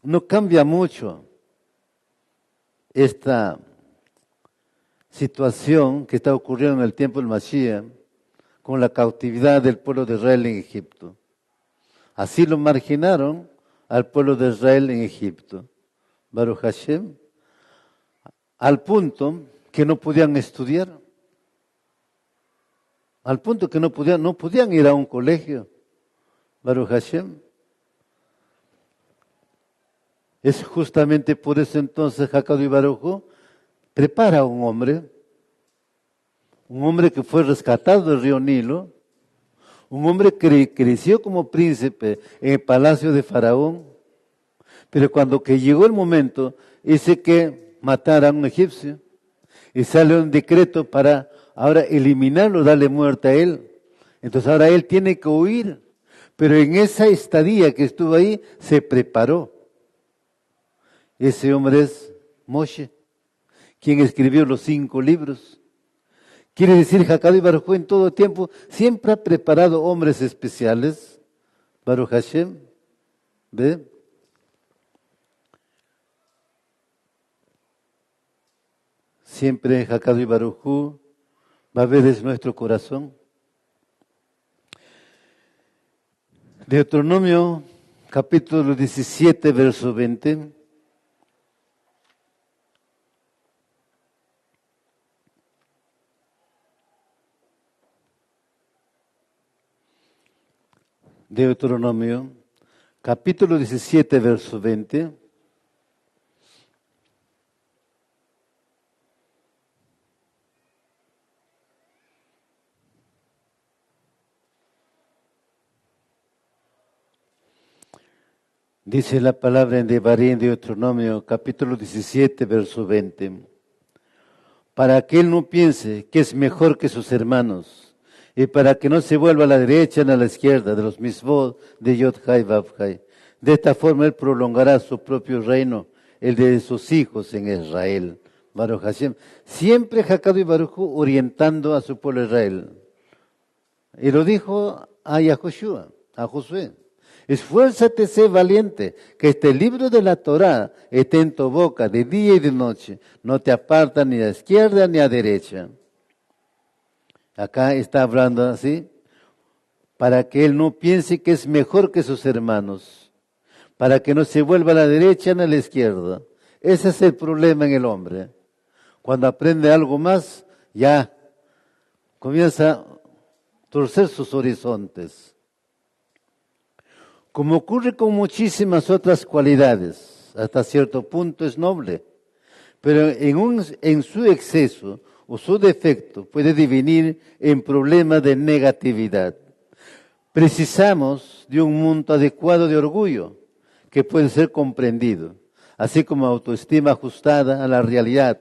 No cambia mucho esta situación que está ocurriendo en el tiempo del Mashiach con la cautividad del pueblo de Israel en Egipto. Así lo marginaron al pueblo de Israel en Egipto. Baruch Hashem, al punto que no podían estudiar, al punto que no podían ir a un colegio. Baruch Hashem. Es justamente por eso entonces Hakadú y Baruj Hu prepara a un hombre que fue rescatado del río Nilo, un hombre que creció como príncipe en el palacio de Faraón, pero cuando que llegó el momento, dice que matara a un egipcio, y sale un decreto para ahora eliminarlo, darle muerte a él. Entonces ahora él tiene que huir, pero en esa estadía que estuvo ahí, se preparó. Ese hombre es Moshe, quien escribió los 5 libros. Quiere decir, Hakadú y Baruj Hu en todo tiempo siempre ha preparado hombres especiales. Baruch Hashem, ¿ve? Siempre en Hakadú y Baruj Hu va a haber desde nuestro corazón. Deuteronomio, capítulo 17, verso 20. Deuteronomio, capítulo 17, verso 20. Dice la palabra en Devarim, Deuteronomio, capítulo 17, verso 20. Para que él no piense que es mejor que sus hermanos, y para que no se vuelva a la derecha ni a la izquierda de los misvot de Yod-Hai Vav-Hai. De esta forma él prolongará su propio reino, el de sus hijos en Israel. Baruch Hashem. Siempre Hakadu y Baruj Hu orientando a su pueblo Israel. Y lo dijo a Yahushua, a Josué. Esfuérzate, sé valiente, que este libro de la Torá esté en tu boca de día y de noche. No te aparta ni a izquierda ni a derecha. Acá está hablando así, para que él no piense que es mejor que sus hermanos, para que no se vuelva a la derecha ni a la izquierda. Ese es el problema en el hombre. Cuando aprende algo más, ya comienza a torcer sus horizontes. Como ocurre con muchísimas otras cualidades, hasta cierto punto es noble, pero en su exceso o su defecto puede devenir en problemas de negatividad. Precisamos de un monto adecuado de orgullo que puede ser comprendido, así como autoestima ajustada a la realidad.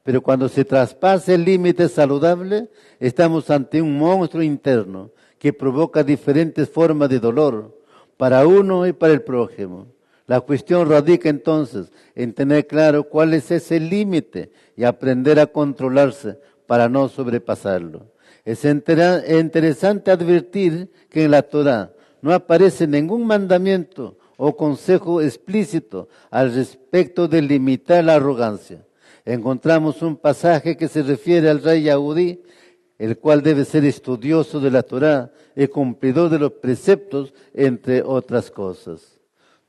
Pero cuando se traspasa el límite saludable, estamos ante un monstruo interno que provoca diferentes formas de dolor para uno y para el prójimo. La cuestión radica entonces en tener claro cuál es ese límite y aprender a controlarse para no sobrepasarlo. Es interesante advertir que en la Torá no aparece ningún mandamiento o consejo explícito al respecto de limitar la arrogancia. Encontramos un pasaje que se refiere al rey Yahudí, el cual debe ser estudioso de la Torá y cumplidor de los preceptos, entre otras cosas.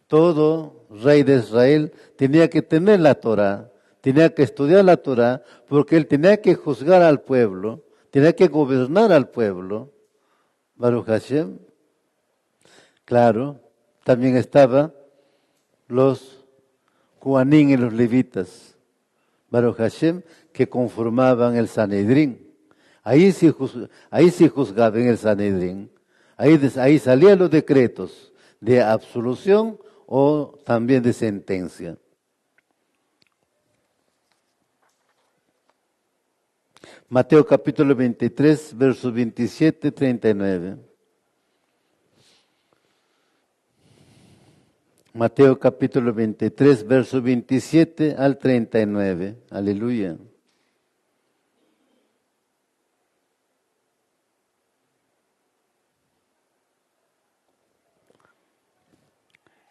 Todo rey de Israel tenía que tener la Torá, tenía que estudiar la Torá, porque él tenía que juzgar al pueblo, tenía que gobernar al pueblo. Baruch Hashem. Claro, también estaban los Kohanim y los levitas. Baruch Hashem, que conformaban el Sanedrín. Ahí sí juzgaban el Sanedrín. Ahí salían los decretos de absolución o también de sentencia. Mateo capítulo 23, versos 27 y 39. Mateo capítulo 23, verso 27 al 39. Aleluya.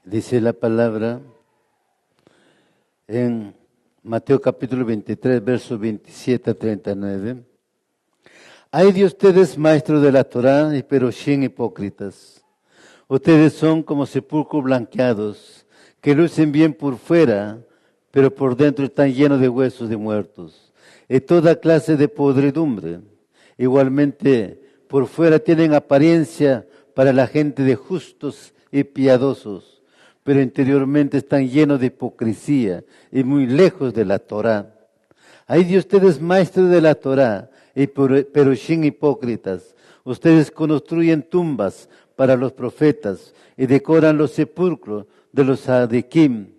Dice la palabra en Mateo capítulo 23, verso 27 al 39. Ay de ustedes, maestros de la Torá y peroshim hipócritas. Ustedes son como sepulcros blanqueados, que lucen bien por fuera, pero por dentro están llenos de huesos de muertos, y toda clase de podredumbre. Igualmente, por fuera tienen apariencia para la gente de justos y piadosos, pero interiormente están llenos de hipocresía y muy lejos de la Torá. Ay de ustedes, maestros de la Torá y peroshim hipócritas, ustedes construyen tumbas para los profetas y decoran los sepulcros de los tzadikim.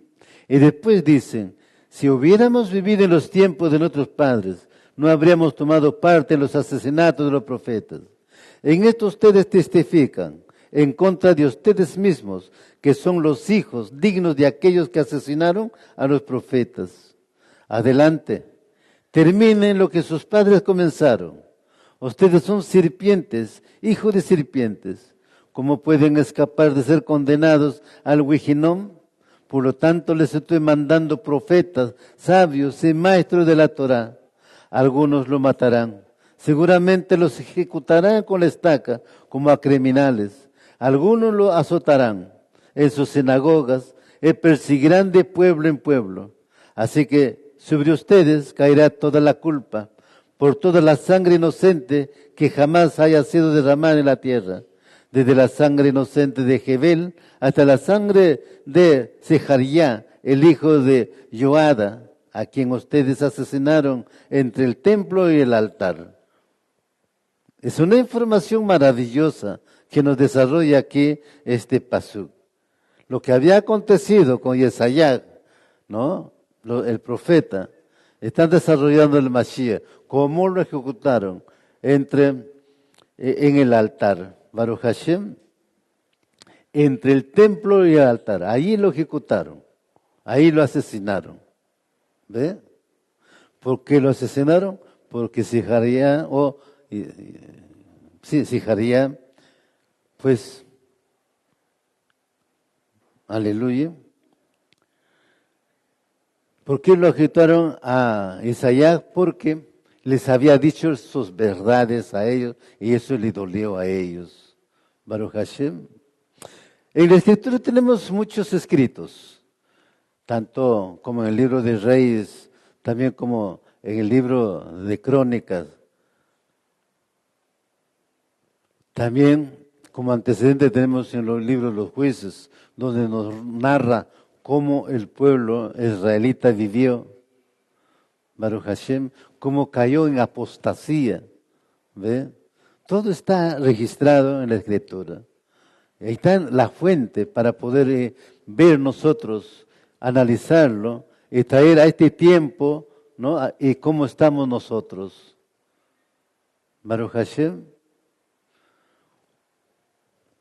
Y después dicen, si hubiéramos vivido en los tiempos de nuestros padres, no habríamos tomado parte en los asesinatos de los profetas. En esto ustedes testifican en contra de ustedes mismos, que son los hijos dignos de aquellos que asesinaron a los profetas. Adelante, terminen lo que sus padres comenzaron. Ustedes son serpientes, hijos de serpientes. ¿Cómo pueden escapar de ser condenados al Wijinom? Por lo tanto, les estoy mandando profetas, sabios y maestros de la Torá. Algunos lo matarán. Seguramente los ejecutarán con la estaca como a criminales. Algunos lo azotarán en sus sinagogas y perseguirán de pueblo en pueblo. Así que sobre ustedes caerá toda la culpa por toda la sangre inocente que jamás haya sido derramada en la tierra. Desde la sangre inocente de Jebel hasta la sangre de Zeharía, el hijo de Joada, a quien ustedes asesinaron entre el templo y el altar. Es una información maravillosa que nos desarrolla aquí este pasuk. lo que había acontecido con Yesayá, ¿no? El profeta, están desarrollando el Mashiach. ¿Cómo lo ejecutaron? En el altar, Baruch Hashem, entre el templo y el altar. Ahí lo ejecutaron, ahí lo asesinaron. ¿Ve? ¿Por qué lo asesinaron? Porque Sijaría, Sijaría, pues, aleluya. ¿Por qué lo ejecutaron a Isaías? Porque les había dicho sus verdades a ellos y eso le dolió a ellos. Baruch Hashem. En la Escritura tenemos muchos escritos, tanto como en el libro de Reyes, también como en el libro de Crónicas. También como antecedente tenemos en los libros de los jueces, donde nos narra cómo el pueblo israelita vivió, Baruch Hashem, cómo cayó en apostasía. ¿Ve? Todo está registrado en la Escritura. Ahí está la fuente para poder ver nosotros, analizarlo y traer a este tiempo, ¿no? Y cómo estamos nosotros. Baruch Hashem.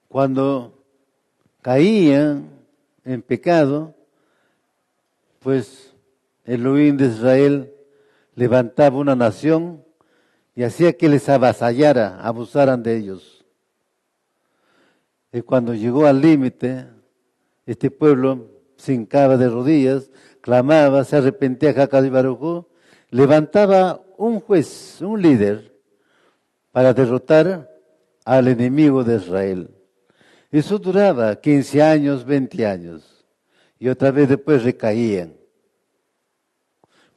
Cuando caían en pecado, pues Elohim de Israel levantaba una nación y hacía que les avasallara, abusaran de ellos. Y cuando llegó al límite, este pueblo se hincaba de rodillas, clamaba, se arrepentía a Hakadosh Baruj Hu, levantaba un juez, un líder, para derrotar al enemigo de Israel. Eso duraba 15 años, 20 años, y otra vez después recaían.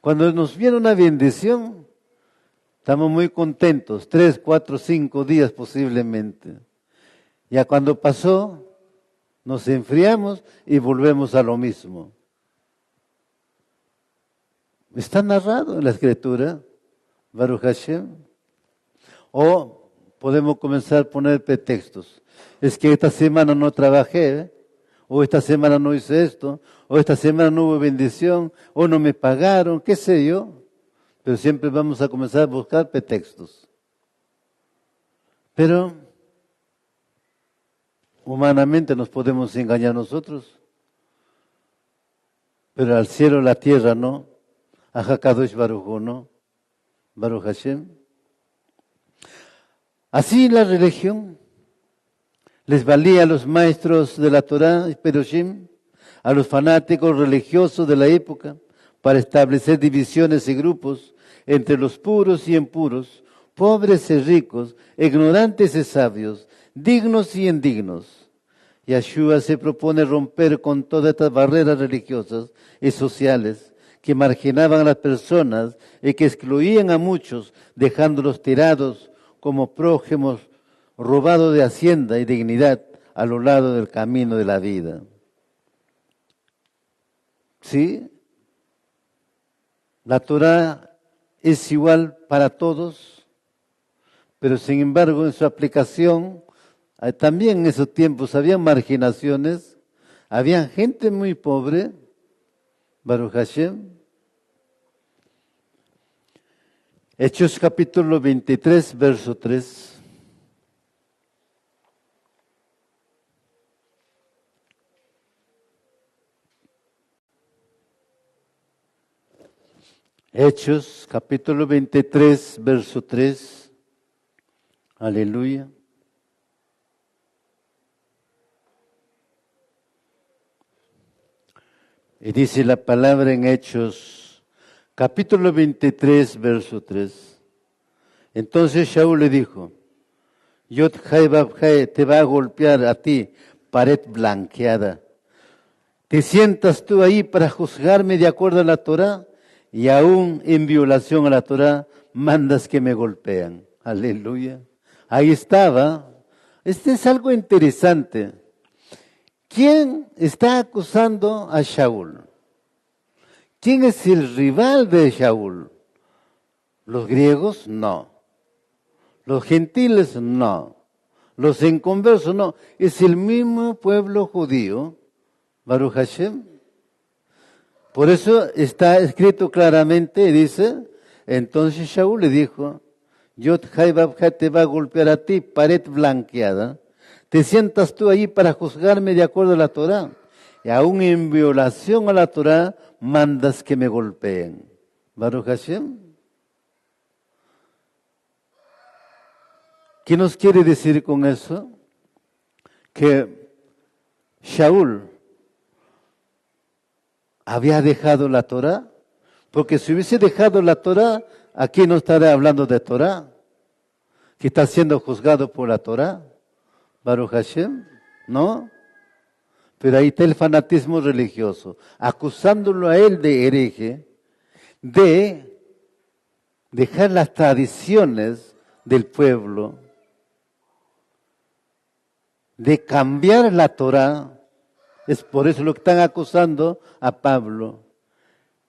Cuando nos viene una bendición, estamos muy contentos, 3, 4, 5 días posiblemente. Ya cuando pasó, nos enfriamos y volvemos a lo mismo. Está narrado en la Escritura, Baruch Hashem. O podemos comenzar a poner pretextos. Es que esta semana no trabajé, o esta semana no hice esto, o esta semana no hubo bendición, o no me pagaron, qué sé yo. Pero siempre vamos a comenzar a buscar pretextos. Pero humanamente nos podemos engañar nosotros, pero al cielo, la tierra no, a Hakadosh Baruj Hu no, Baruch Hashem. Así la religión les valía a los maestros de la Torá, Peroshim, a los fanáticos religiosos de la época, para establecer divisiones y grupos entre los puros y impuros, pobres y ricos, ignorantes y sabios, dignos y indignos. Yeshua se propone romper con todas estas barreras religiosas y sociales que marginaban a las personas y que excluían a muchos, dejándolos tirados como prójimos, robados de hacienda y dignidad a lo largo del camino de la vida. ¿Sí? La Torá es igual para todos, pero sin embargo en su aplicación, también en esos tiempos había marginaciones, había gente muy pobre, Baruch Hashem. Hechos capítulo 23, verso 3. Hechos capítulo 23, verso 3. Aleluya. Y dice la palabra en Hechos, capítulo 23, verso 3. Entonces Shaul le dijo, Yod Jai Bab Jai te va a golpear a ti, pared blanqueada. ¿Te sientas tú ahí para juzgarme de acuerdo a la Torá? Y aún en violación a la Torá, mandas que me golpean. Aleluya. Ahí estaba. Este es algo interesante. ¿Quién está acusando a Shaul? ¿Quién es el rival de Shaul? ¿Los griegos? No. ¿Los gentiles? No. ¿Los inconversos? No. Es el mismo pueblo judío Baruch Hashem. Por eso está escrito claramente, dice, entonces Shaul le dijo, Yod Hai Vav Hai te va a golpear a ti, pared blanqueada. Te sientas tú ahí para juzgarme de acuerdo a la Torá. Y aún en violación a la Torá, mandas que me golpeen. Baruch Hashem. ¿Qué nos quiere decir con eso? Que Shaul había dejado la Torá, porque si hubiese dejado la Torá, aquí no estaría hablando de Torá, que está siendo juzgado por la Torá, Baruch Hashem, ¿no? Pero ahí está el fanatismo religioso, acusándolo a él de hereje, de dejar las tradiciones del pueblo, de cambiar la Torá. Es por eso lo que están acusando a Pablo.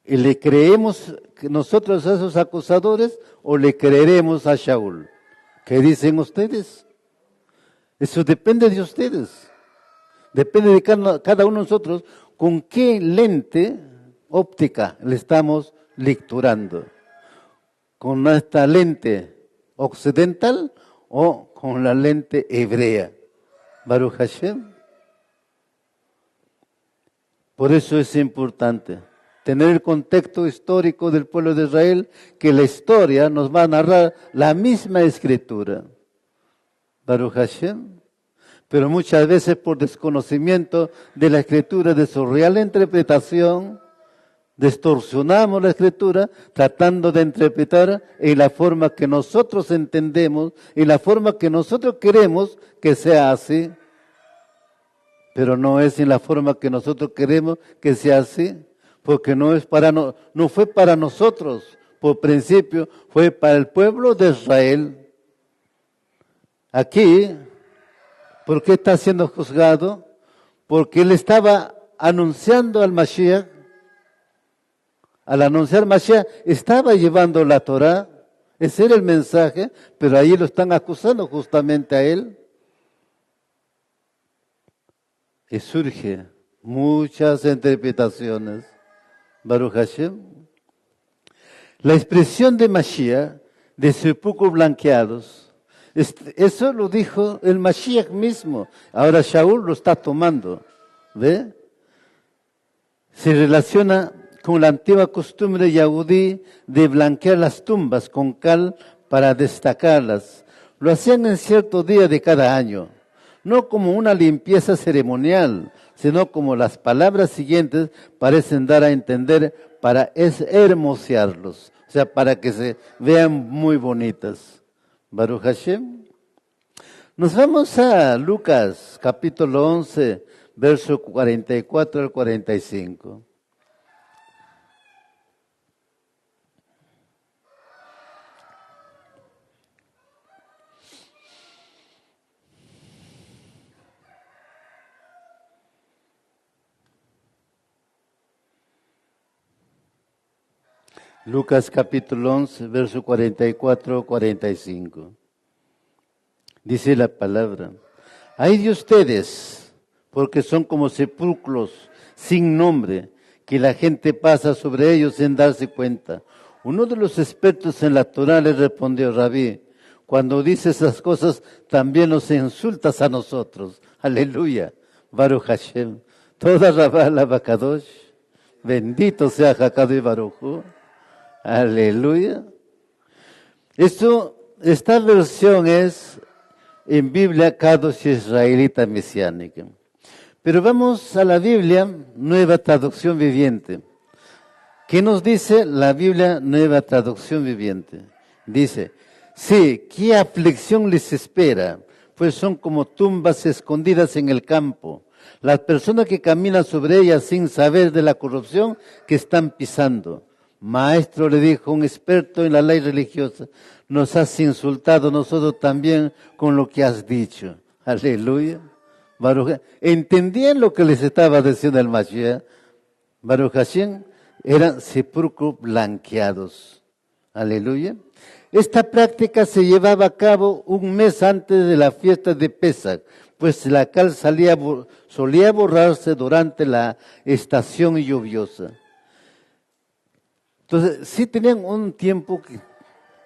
¿Y le creemos nosotros a esos acusadores o le creeremos a Shaul? ¿Qué dicen ustedes? Eso depende de ustedes. Depende de cada uno de nosotros con qué lente óptica le estamos lecturando. ¿Con esta lente occidental o con la lente hebrea? Baruch Hashem. Por eso es importante tener el contexto histórico del pueblo de Israel, que la historia nos va a narrar la misma escritura. Baruch Hashem. Pero muchas veces por desconocimiento de la escritura, de su real interpretación, distorsionamos la escritura tratando de interpretar en la forma que nosotros entendemos, en la forma que nosotros queremos que sea así. Pero no es en la forma que nosotros queremos que sea así, porque no fue para nosotros, por principio, fue para el pueblo de Israel. Aquí, ¿por qué está siendo juzgado? Porque él estaba anunciando al Mashiach. Al anunciar Mashiach, estaba llevando la Torá, ese era el mensaje, pero ahí lo están acusando justamente a él. Y surge muchas interpretaciones. Baruch Hashem. La expresión de Mashiach, de sepulcros blanqueados, eso lo dijo el Mashiach mismo. Ahora Shaul lo está tomando. ¿Ve? Se relaciona con la antigua costumbre yahudí de blanquear las tumbas con cal para destacarlas. Lo hacían en cierto día de cada año. No como una limpieza ceremonial, sino como las palabras siguientes parecen dar a entender, para hermosearlos, o sea, para que se vean muy bonitas. Baruch Hashem. Nos vamos a Lucas, capítulo 11, verso 44 al 45. Lucas capítulo 11, verso 44-45. Dice la palabra: ay de ustedes, porque son como sepulcros sin nombre, que la gente pasa sobre ellos sin darse cuenta. Uno de los expertos en la Torá le respondió: Rabí, cuando dices esas cosas, también nos insultas a nosotros. Aleluya. Baruch Hashem. Toda Rabá la Bakadosh. Bendito sea Hakadu y Baruchu. Aleluya. Esta versión es en Biblia Kadosh israelita mesiánica. Pero vamos a la Biblia, Nueva Traducción Viviente. ¿Qué nos dice la Biblia Nueva Traducción Viviente? Dice: sí, qué aflicción les espera, pues son como tumbas escondidas en el campo. Las personas que caminan sobre ellas sin saber de la corrupción que están pisando. Maestro, le dijo un experto en la ley religiosa, nos has insultado nosotros también con lo que has dicho. Aleluya. Baruch, ¿entendían lo que les estaba diciendo el Mashiach? Baruch Hashem, eran sepulcros blanqueados. Aleluya. Esta práctica se llevaba a cabo un mes antes de la fiesta de Pesach, pues la cal solía borrarse durante la estación lluviosa. Entonces, sí tenían un tiempo que,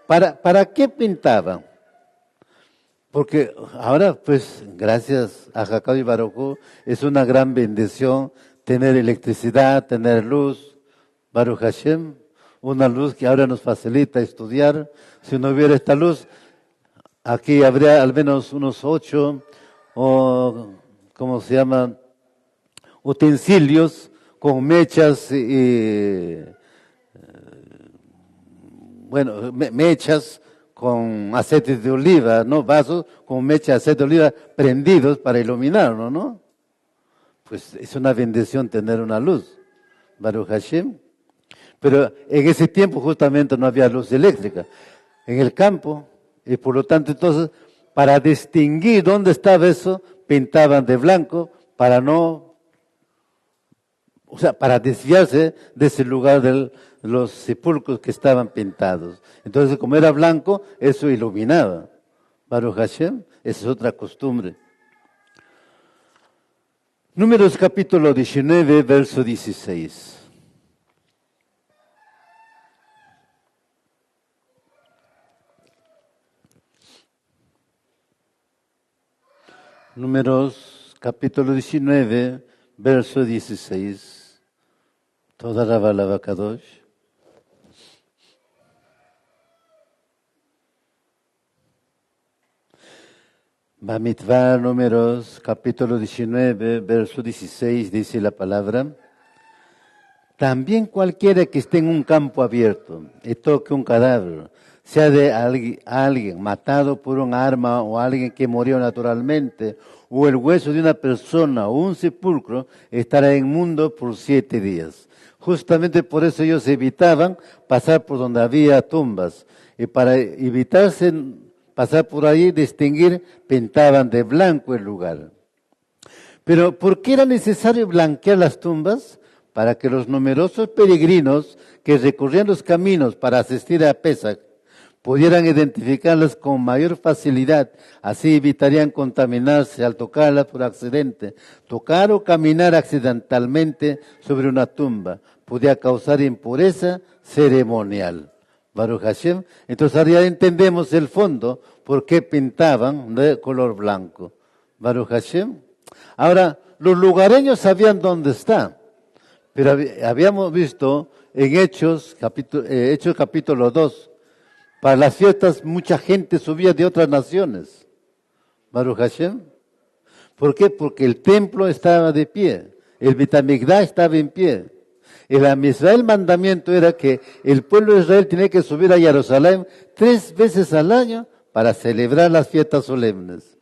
¿para qué pintaban? Porque ahora, pues, gracias a Jacado y Baruj, es una gran bendición tener electricidad, tener luz, Baruch Hashem, una luz que ahora nos facilita estudiar. Si no hubiera esta luz, aquí habría al menos unos 8, o, ¿cómo se llama? Utensilios con mechas y bueno, mechas con aceite de oliva, ¿no? Vasos con mechas de aceite de oliva prendidos para iluminarlo, ¿no? Pues es una bendición tener una luz, Baruch Hashem. Pero en ese tiempo justamente no había luz eléctrica en el campo, y por lo tanto entonces, para distinguir dónde estaba eso, pintaban de blanco para no, o sea, para desviarse de ese lugar de los sepulcros que estaban pintados. Entonces, como era blanco, eso iluminaba. Baruch Hashem, esa es otra costumbre. Números capítulo 19, verso 16. Números capítulo 19, verso 16. Toda la Balaba Kadosh. Bamitvá, Números capítulo 19, verso 16, dice la palabra. También cualquiera que esté en un campo abierto y toque un cadáver, sea de alguien matado por un arma o alguien que murió naturalmente, o el hueso de una persona o un sepulcro, estará inmundo por 7 días. Justamente por eso ellos evitaban pasar por donde había tumbas, y para evitarse pasar por ahí, distinguir, pintaban de blanco el lugar. Pero ¿por qué era necesario blanquear las tumbas? Para que los numerosos peregrinos que recorrían los caminos para asistir a Pesach pudieran identificarlas con mayor facilidad. Así evitarían contaminarse al tocarlas por accidente. Tocar o caminar accidentalmente sobre una tumba podía causar impureza ceremonial. Baruch Hashem. Entonces ahora ya entendemos el fondo, por qué pintaban de color blanco. Baruch Hashem. Ahora, los lugareños sabían dónde está, pero habíamos visto en Hechos capítulo 2, para las fiestas mucha gente subía de otras naciones. Baruch Hashem. ¿Por qué? Porque el templo estaba de pie, el Beit HaMikdash estaba en pie. El mandamiento era que el pueblo de Israel tenía que subir a Jerusalén 3 veces al año para celebrar las fiestas solemnes.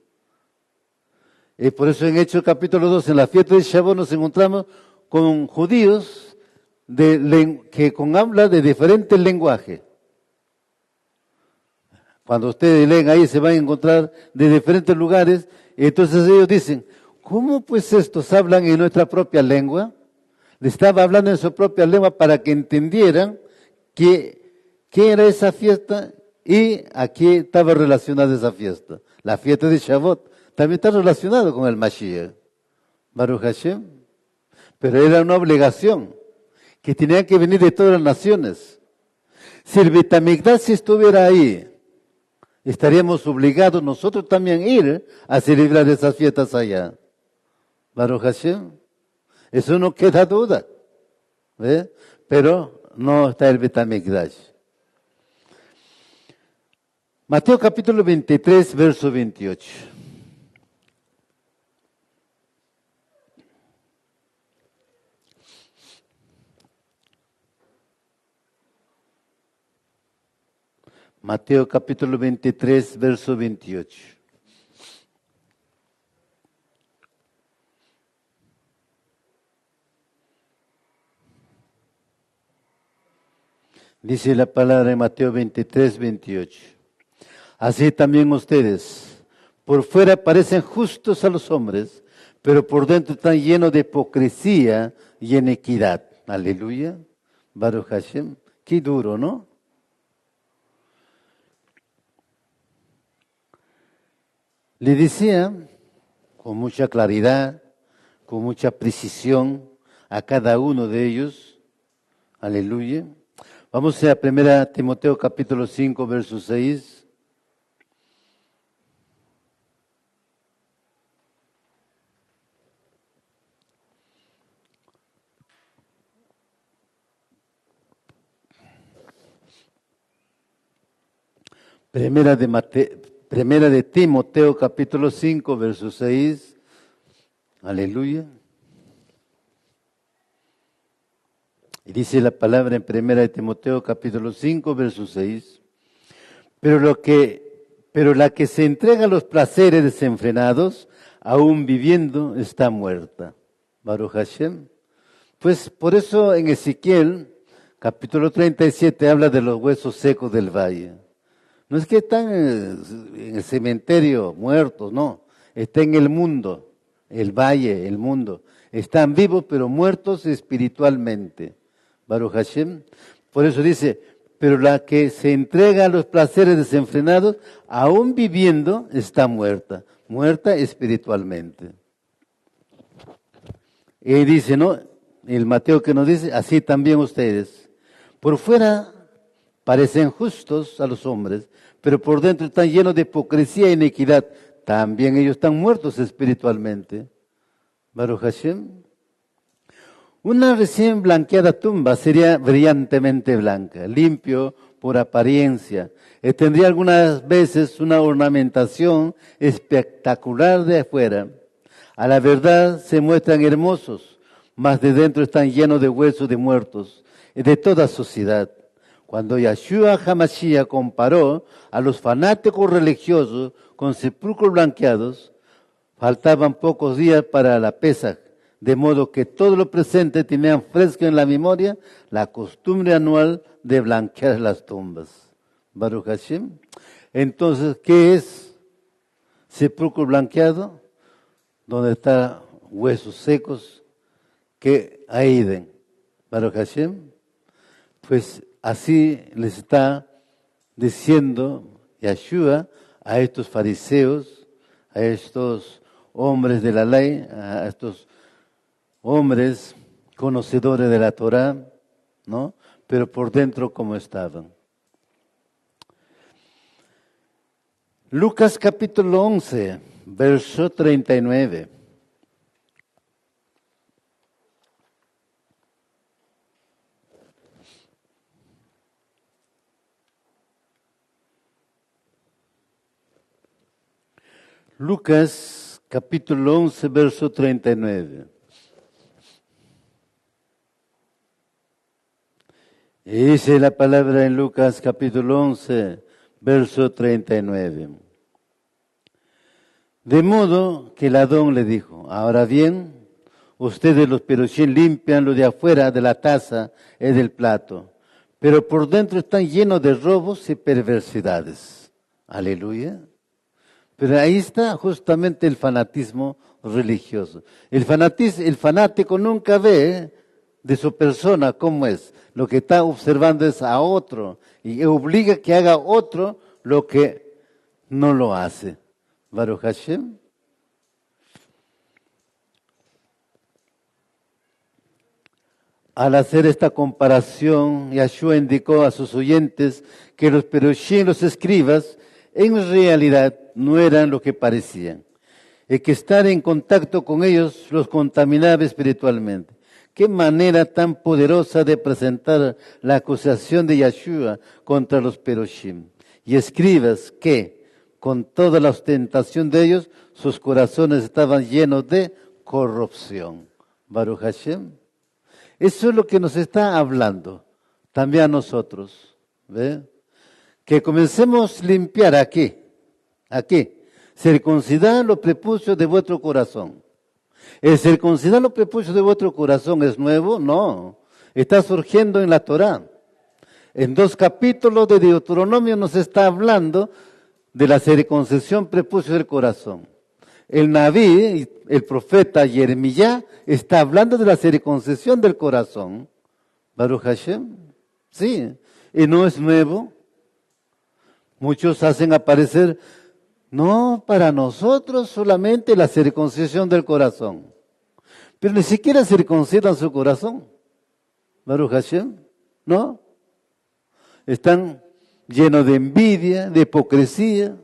Y por eso en Hechos capítulo 2, en la fiesta de Shavuot, nos encontramos con judíos que hablan de diferentes lenguajes. Cuando ustedes leen ahí se van a encontrar de diferentes lugares, y entonces ellos dicen, ¿cómo pues estos hablan en nuestra propia lengua? Le estaba hablando en su propia lengua para que entendieran qué era esa fiesta y a qué estaba relacionada esa fiesta. La fiesta de Shavuot también está relacionada con el Mashiach. Baruch Hashem. Pero era una obligación que tenían que venir de todas las naciones. Si el Beit HaMikdash estuviera ahí, estaríamos obligados nosotros también a ir a celebrar esas fiestas allá. Baruch Hashem. Eso no queda duda. ¿Ve? Pero no está el Beit HaMikdash. Mateo capítulo 23, verso 28. Mateo capítulo 23, verso 28. Dice la palabra en Mateo 23, 28. Así también ustedes, por fuera parecen justos a los hombres, pero por dentro están llenos de hipocresía y iniquidad. Aleluya. Baruch Hashem. Qué duro, ¿no? Le decía, con mucha claridad, con mucha precisión a cada uno de ellos. Aleluya. Vamos a 1 Timoteo capítulo 5, verso 6. Primera de Timoteo capítulo 5, verso 6. Aleluya. Y dice la palabra en 1 de Timoteo capítulo 5, verso 6. Pero la que se entrega a los placeres desenfrenados, aún viviendo, está muerta. Baruch Hashem. Pues por eso en Ezequiel capítulo 37 habla de los huesos secos del valle. No es que están en el cementerio muertos, no. Está en el mundo, el valle, el mundo. Están vivos pero muertos espiritualmente. Baruch Hashem. Por eso dice, pero la que se entrega a los placeres desenfrenados, aún viviendo, está muerta. Muerta espiritualmente. Y dice, ¿no? El Mateo que nos dice, así también ustedes. Por fuera parecen justos a los hombres, pero por dentro están llenos de hipocresía e iniquidad. También ellos están muertos espiritualmente. Baruch Hashem. Una recién blanqueada tumba sería brillantemente blanca, limpio por apariencia. Tendría algunas veces una ornamentación espectacular de afuera. A la verdad se muestran hermosos, mas de dentro están llenos de huesos de muertos, de toda sociedad. Cuando Yahshua HaMashiach comparó a los fanáticos religiosos con sepulcros blanqueados, faltaban pocos días para la Pesaj, de modo que todos los presentes tenían fresco en la memoria la costumbre anual de blanquear las tumbas. Baruch Hashem. Entonces, ¿qué es sepulcro blanqueado? Donde están huesos secos que aiden. Baruch Hashem. Pues así les está diciendo Yahshua a estos fariseos, a estos hombres de la ley, a estos hombres conocedores de la Torá, ¿no? Pero por dentro como estaban. Lucas capítulo 11, verso 39. Lucas capítulo 11, verso 39. Y dice la palabra en Lucas capítulo 11, verso 39. De modo que el Adón le dijo, ahora bien, ustedes los perushim limpian lo de afuera de la taza y del plato, pero por dentro están llenos de robos y perversidades. Aleluya. Pero ahí está justamente el fanatismo religioso. El fanático nunca ve de su persona cómo es. Lo que está observando es a otro y obliga que haga otro lo que no lo hace. Baruch Hashem. Al hacer esta comparación, Yahshua indicó a sus oyentes que los perushim, los escribas, en realidad no eran lo que parecían. Y que estar en contacto con ellos los contaminaba espiritualmente. Qué manera tan poderosa de presentar la acusación de Yahshua contra los perushim. Y escribas que, con toda la ostentación de ellos, sus corazones estaban llenos de corrupción. Baruch Hashem. Eso es lo que nos está hablando, también a nosotros. ¿Ve? Que comencemos a limpiar aquí. Circuncidar los prepucios de vuestro corazón. ¿El circuncidar los prepucios de vuestro corazón es nuevo? No. Está surgiendo en la Torá. En 2 capítulos de Deuteronomio nos está hablando de la circuncisión prepucio del corazón. El Naví, el profeta Jeremías, está hablando de la circuncisión del corazón. Baruch Hashem. Sí. Y no es nuevo. Muchos hacen aparecer No para nosotros solamente la circuncisión del corazón. Pero ni siquiera circuncidan su corazón. Baruch Hashem, ¿no? Están llenos de envidia, de hipocresía.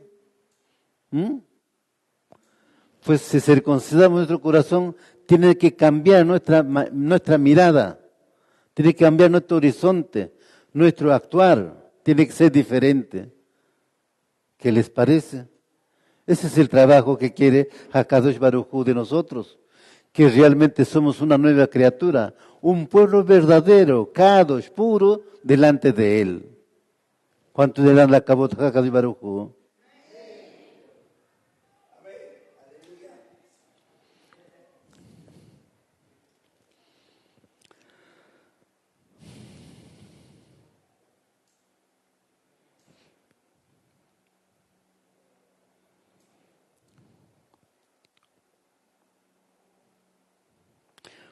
Pues si circuncidamos nuestro corazón, tiene que cambiar nuestra mirada, tiene que cambiar nuestro horizonte, nuestro actuar, tiene que ser diferente. ¿Qué les parece? Ese es el trabajo que quiere HaKadosh Baruj Hu de nosotros, que realmente somos una nueva criatura, un pueblo verdadero, Kadosh, puro, delante de Él. ¿Cuánto le dan la cabot HaKadosh Baruj Hu?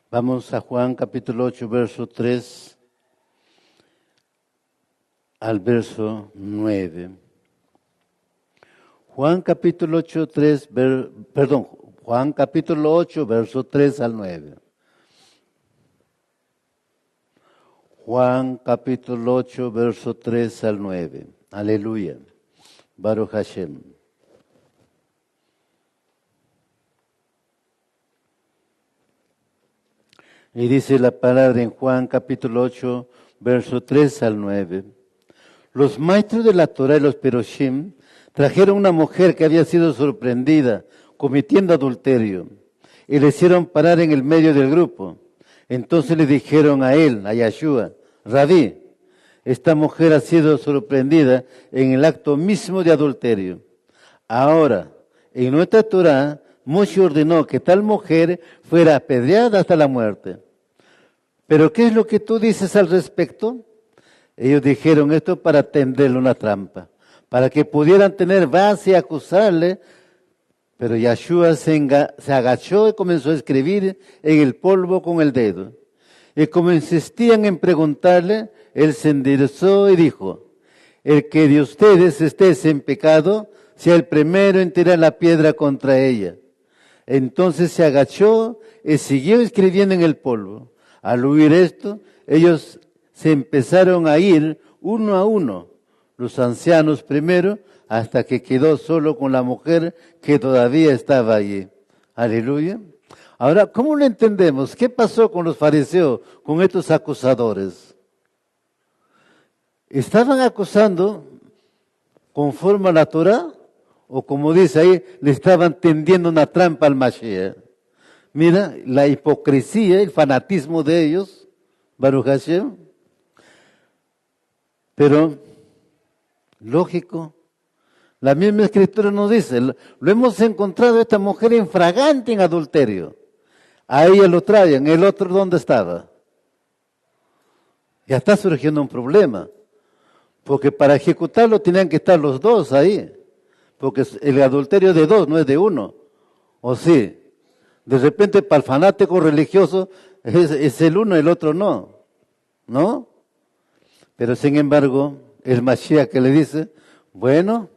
Vamos a Juan capítulo 8, verso 3 al verso 9. Juan capítulo 8, Juan capítulo 8, verso 3 al 9. Juan capítulo 8, verso 3 al 9. Aleluya. Baruch Hashem. Y dice la palabra en Juan capítulo 8, verso 3 al 9. Los maestros de la Torah y los Peroshim trajeron una mujer que había sido sorprendida cometiendo adulterio y le hicieron parar en el medio del grupo. Entonces le dijeron a él, a Yahshua, Rabí, esta mujer ha sido sorprendida en el acto mismo de adulterio. Ahora, en nuestra Torah, Moshe ordenó que tal mujer fuera apedreada hasta la muerte. ¿Pero qué es lo que tú dices al respecto? Ellos dijeron esto para tenderle una trampa, para que pudieran tener base y acusarle. Pero Yahshua se agachó y comenzó a escribir en el polvo con el dedo. Y como insistían en preguntarle, él se enderezó y dijo, el que de ustedes esté en pecado, sea el primero en tirar la piedra contra ella. Entonces se agachó y siguió escribiendo en el polvo. Al oír esto, ellos se empezaron a ir uno a uno, los ancianos primero, hasta que quedó solo con la mujer que todavía estaba allí. Aleluya. Ahora, ¿cómo lo entendemos? ¿Qué pasó con los fariseos, con estos acusadores? ¿Estaban acusando conforme a la Torah? O como dice ahí, le estaban tendiendo una trampa al Mashiach. Mira, la hipocresía, el fanatismo de ellos, Baruch Hashem. Pero, lógico, la misma escritura nos dice, lo hemos encontrado a esta mujer infragante en adulterio. A ella lo traen, el otro ¿dónde estaba? Ya está surgiendo un problema, porque para ejecutarlo tenían que estar los dos ahí, porque el adulterio de dos, no es de uno, ¿o sí? De repente para el fanático religioso es el uno, el otro no, ¿no? Pero sin embargo, el Mashiach que le dice, bueno,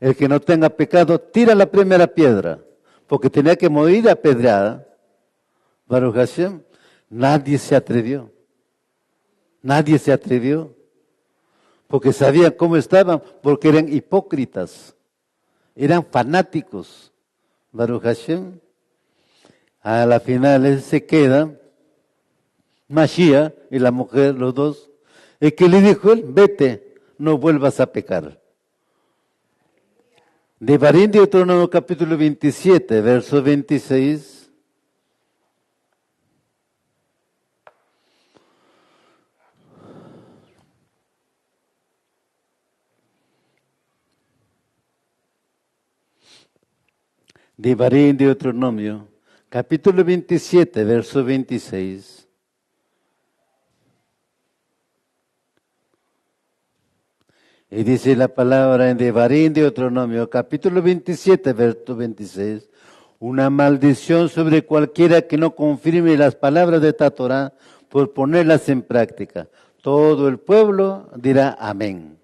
el que no tenga pecado, tira la primera piedra, porque tenía que morir apedreada. Baruch Hashem, nadie se atrevió, porque sabían cómo estaban, porque eran hipócritas, eran fanáticos. Baruch Hashem, a la final él se queda, Mashiach y la mujer, los dos. El que le dijo él, vete, no vuelvas a pecar. Devarim de Deuteronomio capítulo 27, verso 26. Devarim de Deuteronomio, capítulo 27, verso 26. Y dice la palabra en Devarim de Deuteronomio, capítulo 27, verso 26. Una maldición sobre cualquiera que no confirme las palabras de esta Torah por ponerlas en práctica. Todo el pueblo dirá amén.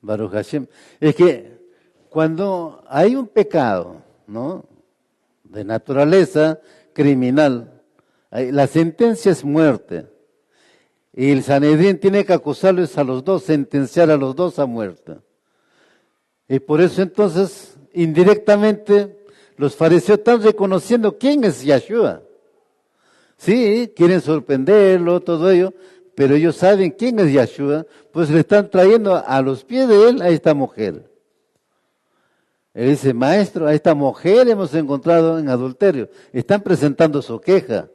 Baruch Hashem. Es que Cuando hay un pecado, ¿no?, de naturaleza criminal, la sentencia es muerte. Y el Sanedrín tiene que acusarles a los dos, sentenciar a los dos a muerte. Y por eso entonces, indirectamente, los fariseos están reconociendo quién es Yeshua. Sí, quieren sorprenderlo, todo ello, pero ellos saben quién es Yeshua, pues le están trayendo a los pies de él a esta mujer. Él dice, maestro, a esta mujer hemos encontrado en adulterio. Están presentando su queja,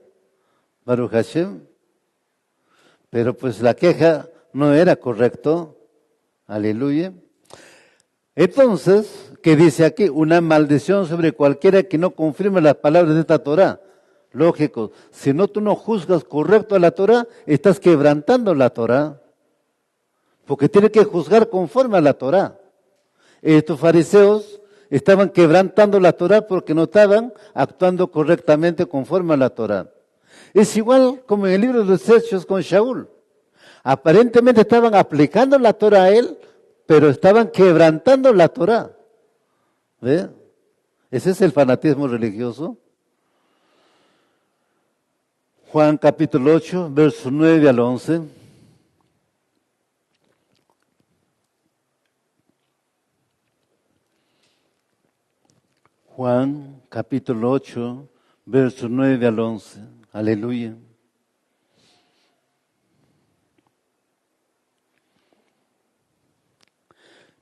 Baruch Hashem. Pero pues la queja no era correcto. Aleluya. Entonces, ¿qué dice aquí? Una maldición sobre cualquiera que no confirme las palabras de esta Torah. Lógico, si no tú no juzgas correcto a la Torah, estás quebrantando la Torah. Porque tienes que juzgar conforme a la Torah. Estos fariseos estaban quebrantando la Torah porque no estaban actuando correctamente conforme a la Torah. Es igual como en el libro de los Hechos con Shaul. Aparentemente estaban aplicando la Torah a él, pero estaban quebrantando la Torah. ¿Ve? Ese es el fanatismo religioso. Juan capítulo 8, versos 9 al 11. Juan capítulo 8, versos 9 al 11. Aleluya.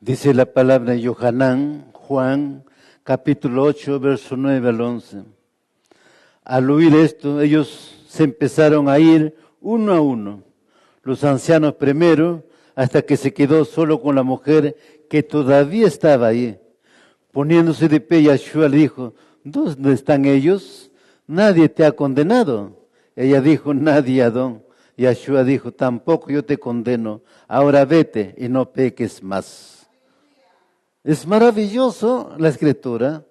Dice la palabra de Yohanan, Juan capítulo 8, versos 9 al 11. Al oír esto, ellos se empezaron a ir uno a uno, los ancianos primero, hasta que se quedó solo con la mujer que todavía estaba ahí. Poniéndose de pie, Yeshua le dijo, ¿dónde están ellos? Nadie te ha condenado. Ella dijo, nadie, Adón. Yeshua dijo, tampoco yo te condeno. Ahora vete y no peques más. Es maravilloso la Escritura.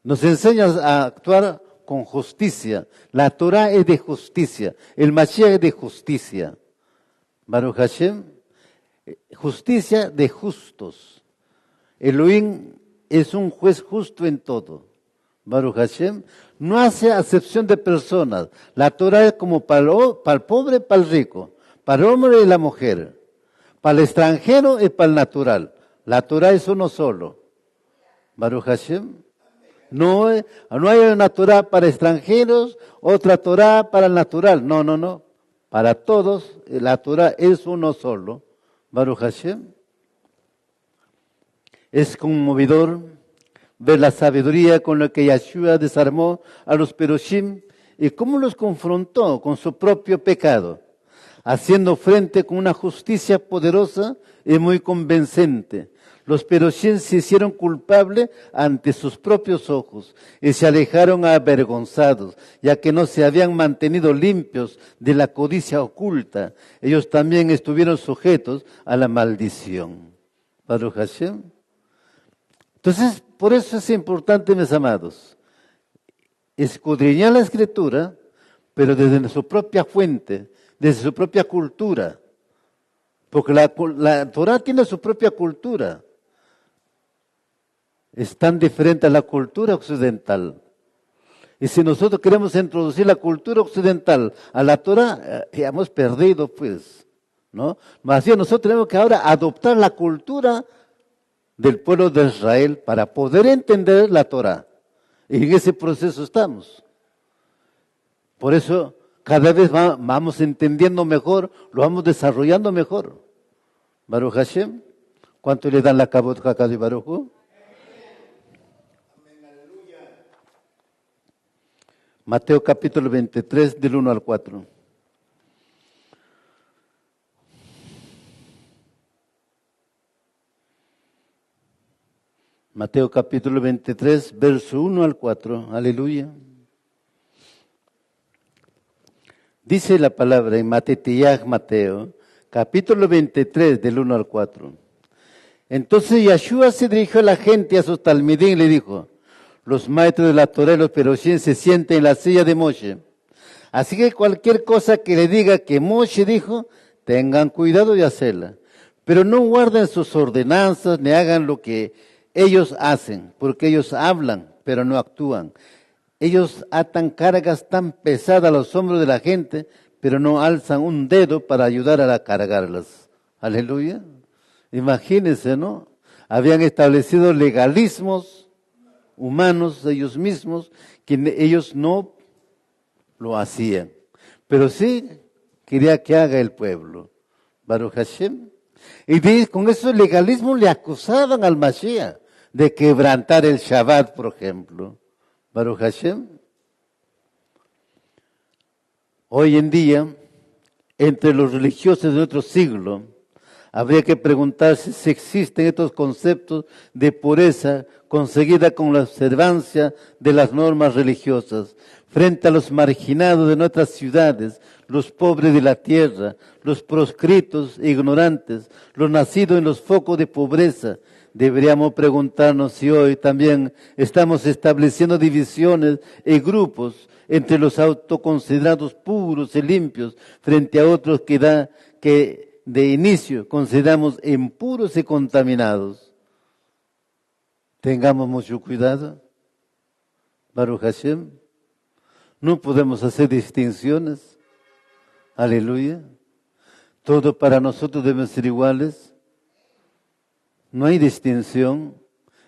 Nos enseña a actuar con justicia. La Torah es de justicia. El Mashiach es de justicia. Baruch Hashem, justicia de justos. Elohim es un juez justo en todo. Baruch Hashem no hace acepción de personas. La Torah es como para el pobre, para el rico, para el hombre y la mujer, para el extranjero y para el natural. La Torah es uno solo. Baruch Hashem. No hay una Torah para extranjeros, otra Torah para el natural. No. Para todos, la Torah es uno solo. Baruch Hashem. Es conmovedor ver la sabiduría con la que Yeshua desarmó a los Peroshim y cómo los confrontó con su propio pecado, haciendo frente con una justicia poderosa y muy convincente. Los Peroshim se hicieron culpables ante sus propios ojos y se alejaron avergonzados, ya que no se habían mantenido limpios de la codicia oculta. Ellos también estuvieron sujetos a la maldición. Baruch Hashem. Entonces, por eso es importante, mis amados, escudriñar la Escritura, pero desde su propia fuente, desde su propia cultura. Porque la Torah tiene su propia cultura. Es tan diferente a la cultura occidental. Y si nosotros queremos introducir la cultura occidental a la Torah, hemos perdido, pues, ¿no? Más bien nosotros tenemos que ahora adoptar la cultura del pueblo de Israel para poder entender la Torah. Y en ese proceso estamos. Por eso cada vez vamos entendiendo mejor, lo vamos desarrollando mejor. Baruch Hashem. ¿Cuánto le dan la kabot hakad y Baruch Hu? Mateo capítulo 23 del 1 al 4. Mateo capítulo 23, verso 1 al 4. Aleluya. Dice la palabra en Mateo, capítulo 23, del 1 al 4. Entonces Yeshua se dirigió a la gente, a sus talmidín, y le dijo, los maestros de la Torah y los peroshim se sienten en la silla de Moshe. Así que cualquier cosa que le diga que Moshe dijo, tengan cuidado de hacerla. Pero no guarden sus ordenanzas, ni hagan lo que ellos hacen, porque ellos hablan, pero no actúan. Ellos atan cargas tan pesadas a los hombros de la gente, pero no alzan un dedo para ayudar a cargarlas. Aleluya. Imagínense, ¿no? Habían establecido legalismos humanos ellos mismos, que ellos no lo hacían. Pero sí quería que haga el pueblo. Baruch Hashem. Y con esos legalismos le acusaban al Mashiach de quebrantar el Shabbat, por ejemplo. Baruch Hashem. Hoy en día, entre los religiosos de nuestro siglo, habría que preguntarse si existen estos conceptos de pureza conseguida con la observancia de las normas religiosas frente a los marginados de nuestras ciudades, los pobres de la tierra, los proscritos e ignorantes, los nacidos en los focos de pobreza. Deberíamos preguntarnos si hoy también estamos estableciendo divisiones y grupos entre los autoconsiderados puros y limpios frente a otros que de inicio consideramos impuros y contaminados. Tengamos mucho cuidado. Baruch Hashem. No podemos hacer distinciones. Aleluya. Todo para nosotros debe ser iguales. No hay distinción.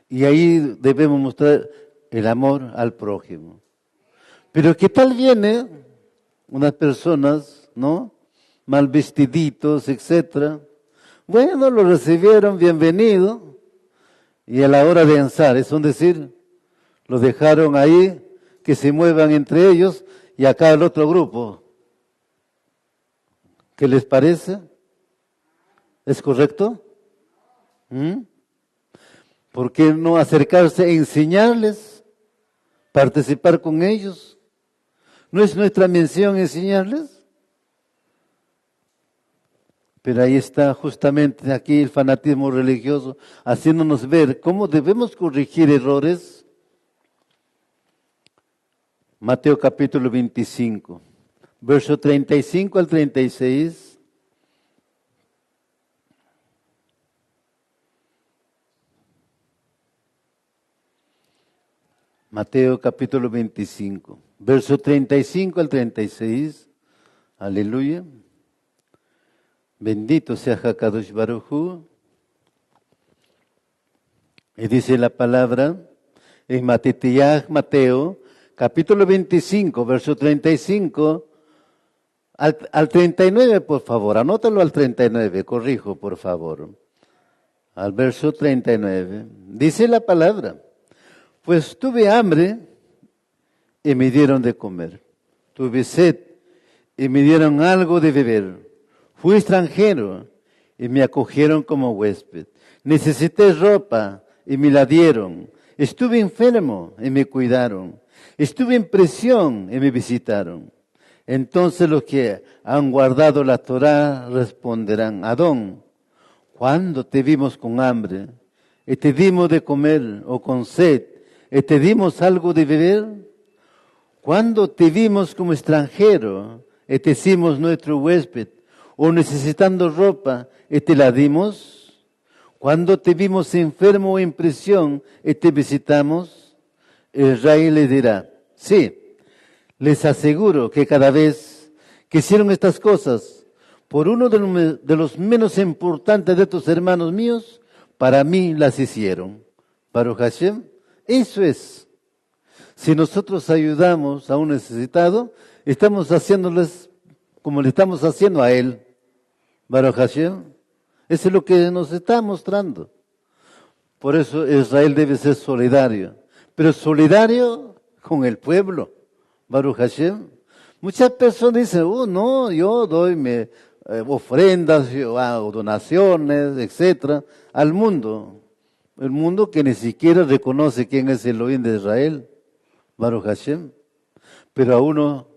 Y ahí debemos mostrar el amor al prójimo. Pero ¿qué tal viene unas personas, ¿no? Mal vestiditos, etcétera? Bueno, lo recibieron, bienvenido. Y a la hora de danzar, es decir, lo dejaron ahí, que se muevan entre ellos, y acá el otro grupo. ¿Qué les parece? ¿Es correcto? ¿Por qué no acercarse e enseñarles? Participar con ellos. ¿No es nuestra misión enseñarles? Pero ahí está justamente aquí el fanatismo religioso, haciéndonos ver cómo debemos corregir errores. Mateo capítulo 25, verso 35 al 36. Mateo capítulo 25, verso 35 al 36. Aleluya. Bendito sea Hakadosh Baruj Hu. Y dice la palabra en Mateo, capítulo 25, verso 35 al 39, por favor. Anótalo al 39, corrijo, por favor. Al verso 39. Dice la palabra: pues tuve hambre y me dieron de comer. Tuve sed y me dieron algo de beber. Fui extranjero y me acogieron como huésped. Necesité ropa y me la dieron. Estuve enfermo y me cuidaron. Estuve en prisión y me visitaron. Entonces los que han guardado la Torá responderán: Adón, ¿cuándo te vimos con hambre y te dimos de comer, o con sed y te dimos algo de beber? ¿Cuándo te vimos como extranjero y te hicimos nuestro huésped, o necesitando ropa y te la dimos? ¿Cuándo te vimos enfermo o en prisión y te visitamos? Israel le dirá: sí, les aseguro que cada vez que hicieron estas cosas por uno de los menos importantes de estos hermanos míos, para mí las hicieron. Baruch Hashem, eso es. Si nosotros ayudamos a un necesitado, estamos haciéndoles como le estamos haciendo a él. Baruch Hashem, eso es lo que nos está mostrando. Por eso Israel debe ser solidario, pero solidario con el pueblo. Baruch Hashem. Muchas personas dicen: no, yo doy ofrendas, yo hago donaciones, etcétera, al mundo. El mundo que ni siquiera reconoce quién es el Elohim de Israel. Baruch Hashem. Pero a uno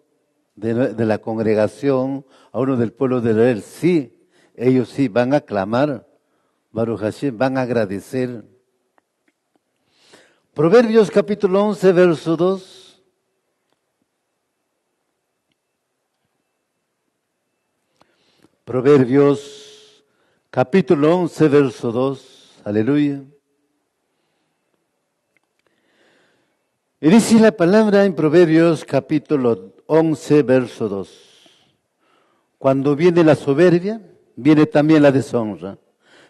de la congregación, a uno del pueblo de Israel, sí, ellos sí van a clamar. Baruch Hashem, van a agradecer. Proverbios capítulo 11, verso 2. Proverbios capítulo 11, verso 2. Aleluya. Y dice la palabra en Proverbios capítulo 11, verso 2. Cuando viene la soberbia, viene también la deshonra,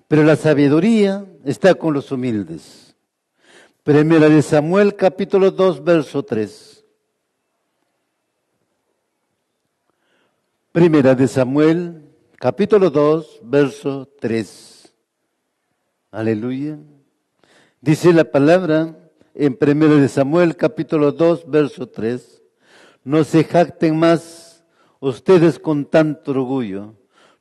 pero la sabiduría está con los humildes. Primera de Samuel capítulo 2, verso 3. Primera de Samuel capítulo 2, verso 3. Aleluya. Dice la palabra en Primera de Samuel capítulo 2, verso 3. No se jacten más ustedes con tanto orgullo.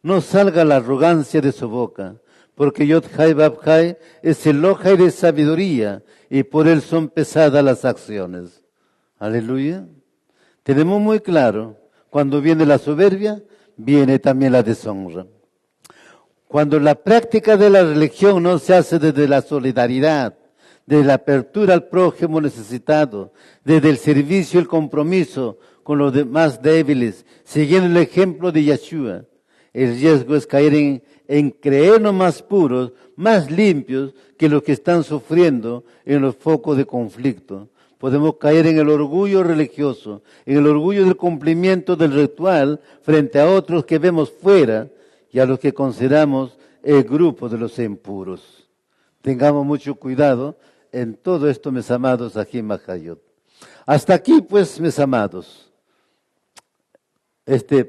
No salga la arrogancia de su boca, porque Yod-Hai Bab-Hai es el Ojai de sabiduría y por él son pesadas las acciones. Aleluya. Tenemos muy claro, cuando viene la soberbia, viene también la deshonra. Cuando la práctica de la religión no se hace desde la solidaridad, desde la apertura al prójimo necesitado, desde el servicio y el compromiso con los demás débiles, siguiendo el ejemplo de Yeshua, el riesgo es caer en creernos más puros, más limpios que los que están sufriendo en los focos de conflicto. Podemos caer en el orgullo religioso, en el orgullo del cumplimiento del ritual frente a otros que vemos fuera y a los que consideramos el grupo de los impuros. Tengamos mucho cuidado en todo esto, mis amados, aquí en Mahayot. Hasta aquí, pues, mis amados, este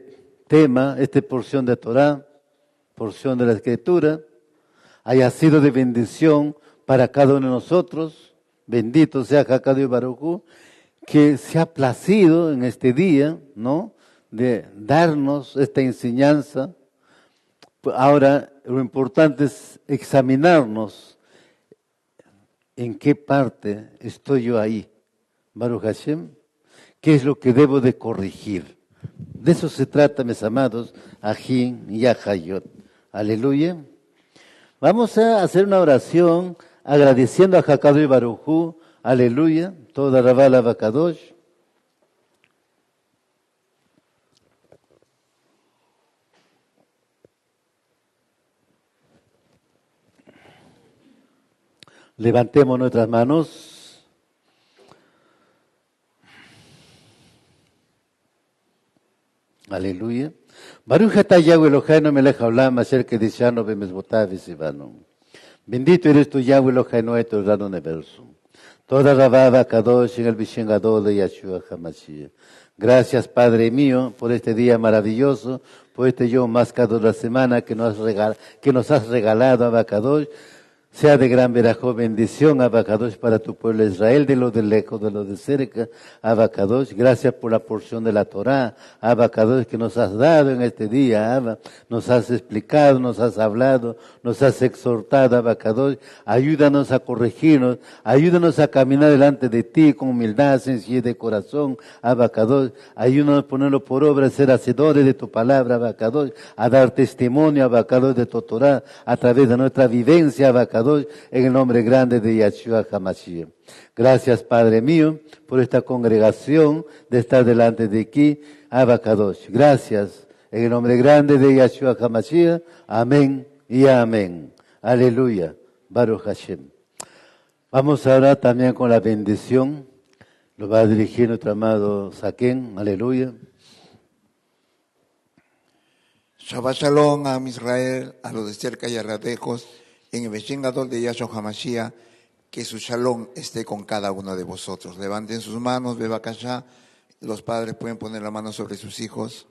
tema, esta porción de Torah, porción de la Escritura, haya sido de bendición para cada uno de nosotros. Bendito sea Jacado Baruj Hu, que se ha placido en este día, ¿no?, de darnos esta enseñanza. Ahora, lo importante es examinarnos en qué parte estoy yo ahí, Baruch Hashem, qué es lo que debo de corregir. De eso se trata, mis amados, Ajín y Ahayot. Aleluya. Vamos a hacer una oración agradeciendo a Jacado y Baruj Hu. Aleluya. Toda Rabala Bakadosh. Levantemos nuestras manos. Aleluya. Baruch atah Yahweh Eloheinu melech haolam asher kedishanu b'mitzvotav v'tzivanu. Bendito eres tú, Yahweh Eloheinu, nuestro gran universo. Toda rabada kadosh en el Bishen Gadol de Yeshua HaMashiach. Gracias, Padre mío, por este día maravilloso, por este Yom más cada la semana que nos has regalado, Abacadosh. Sea de gran verajó bendición, Abacadosh, para tu pueblo Israel, de lo de lejos, de lo de cerca, Abacadosh. Gracias por la porción de la Torá, Abacadosh, que nos has dado en este día, Abba. Nos has explicado, nos has hablado, nos has exhortado, Abacadosh. Ayúdanos a corregirnos, ayúdanos a caminar delante de ti con humildad, sencillez de corazón, Abacadosh. Ayúdanos a ponerlo por obra, a ser hacedores de tu palabra, Abacadosh, a dar testimonio, Abacadosh, de tu Torá, a través de nuestra vivencia, Abacadosh, en el nombre grande de Yeshua HaMashiach. Gracias, Padre mío, por esta congregación de estar delante de aquí, Abacadosh. Gracias, en el nombre grande de Yeshua HaMashiach. Amén y amén. Aleluya. Baruch Hashem. Vamos ahora también con la bendición. Lo va a dirigir nuestro amado Saquén. Aleluya. Shabbat Shalom a Israel, a los de cerca y a los lejos, en el Beshen Gadol de Yahshua HaMashiach, que su Shalom esté con cada uno de vosotros. Levanten sus manos, Bebakashá, los padres pueden poner la mano sobre sus hijos.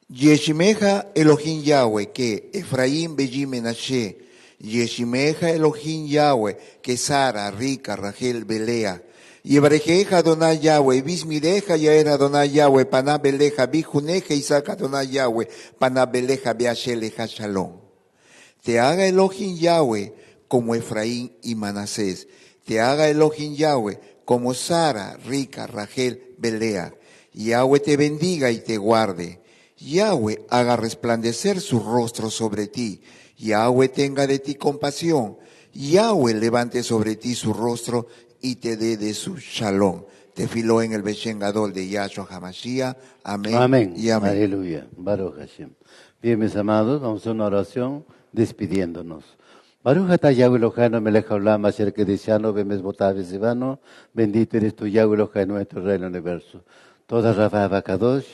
Yeshimeja Elohim Yahweh, que Efraín Belli Menashe, Yeshimeja Elohim Yahweh, que Sara, Rica, Rachel, Belea, Yevarejeja Adonai Yahweh, Bismireja Yaer Adonai Yahweh, Panabeleja, Bijuneja Isaac Adonai Yahweh, Panabeleja Beasheleja Shalom. Te haga Elohim Yahweh como Efraín y Manasés. Te haga Elohim Yahweh como Sara, Rica, Rachel, Belea. Yahweh te bendiga y te guarde. Yahweh haga resplandecer su rostro sobre ti. Yahweh tenga de ti compasión. Yahweh levante sobre ti su rostro y te dé de su shalom. Te filó en el Beshen Gadol de Yahshua HaMashiach. Amén. Amén. Y amén. Aleluya. Baruch Hashem. Bien, mis amados, vamos a hacer una oración despidiéndonos. Baruch atah Yahweh Elohenu melech haolam asher kedishanu bemezbotav vezivanu. Bendito eres tú, Yahweh Elohenu, en tu reino universo. Toda Rabá Abacadosh,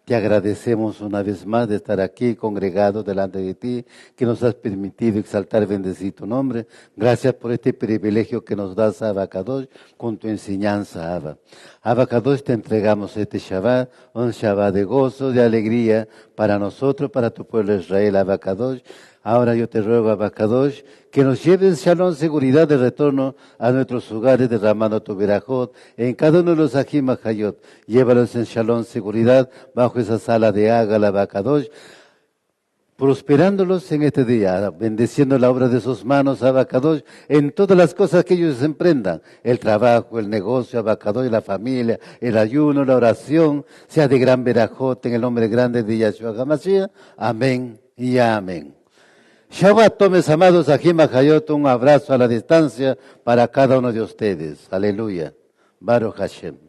te agradecemos una vez más de estar aquí congregados delante de ti, que nos has permitido exaltar y bendecir tu nombre. Gracias por este privilegio que nos das, Abacadosh, con tu enseñanza, Abba. Abacadosh, te entregamos este Shabbat, un Shabbat de gozo, de alegría para nosotros, para tu pueblo Israel, Abacadosh. Ahora yo te ruego, Abacadosh, que nos lleves shalom, seguridad de retorno a nuestros hogares, derramando tu verajot en cada uno de los ajim ajayot. Llévalos en shalom, seguridad, bajo esa sala de Ágala, Abacadosh, prosperándolos en este día, bendeciendo la obra de sus manos, Abacadosh, en todas las cosas que ellos emprendan, el trabajo, el negocio, Abacadosh, la familia, el ayuno, la oración, sea de gran verajot, en el nombre grande de Yahshua HaMashiach. Amén y amén. Shabbat, tomes amados Ajim Hayot, un abrazo a la distancia para cada uno de ustedes. Aleluya. Baruch Hashem.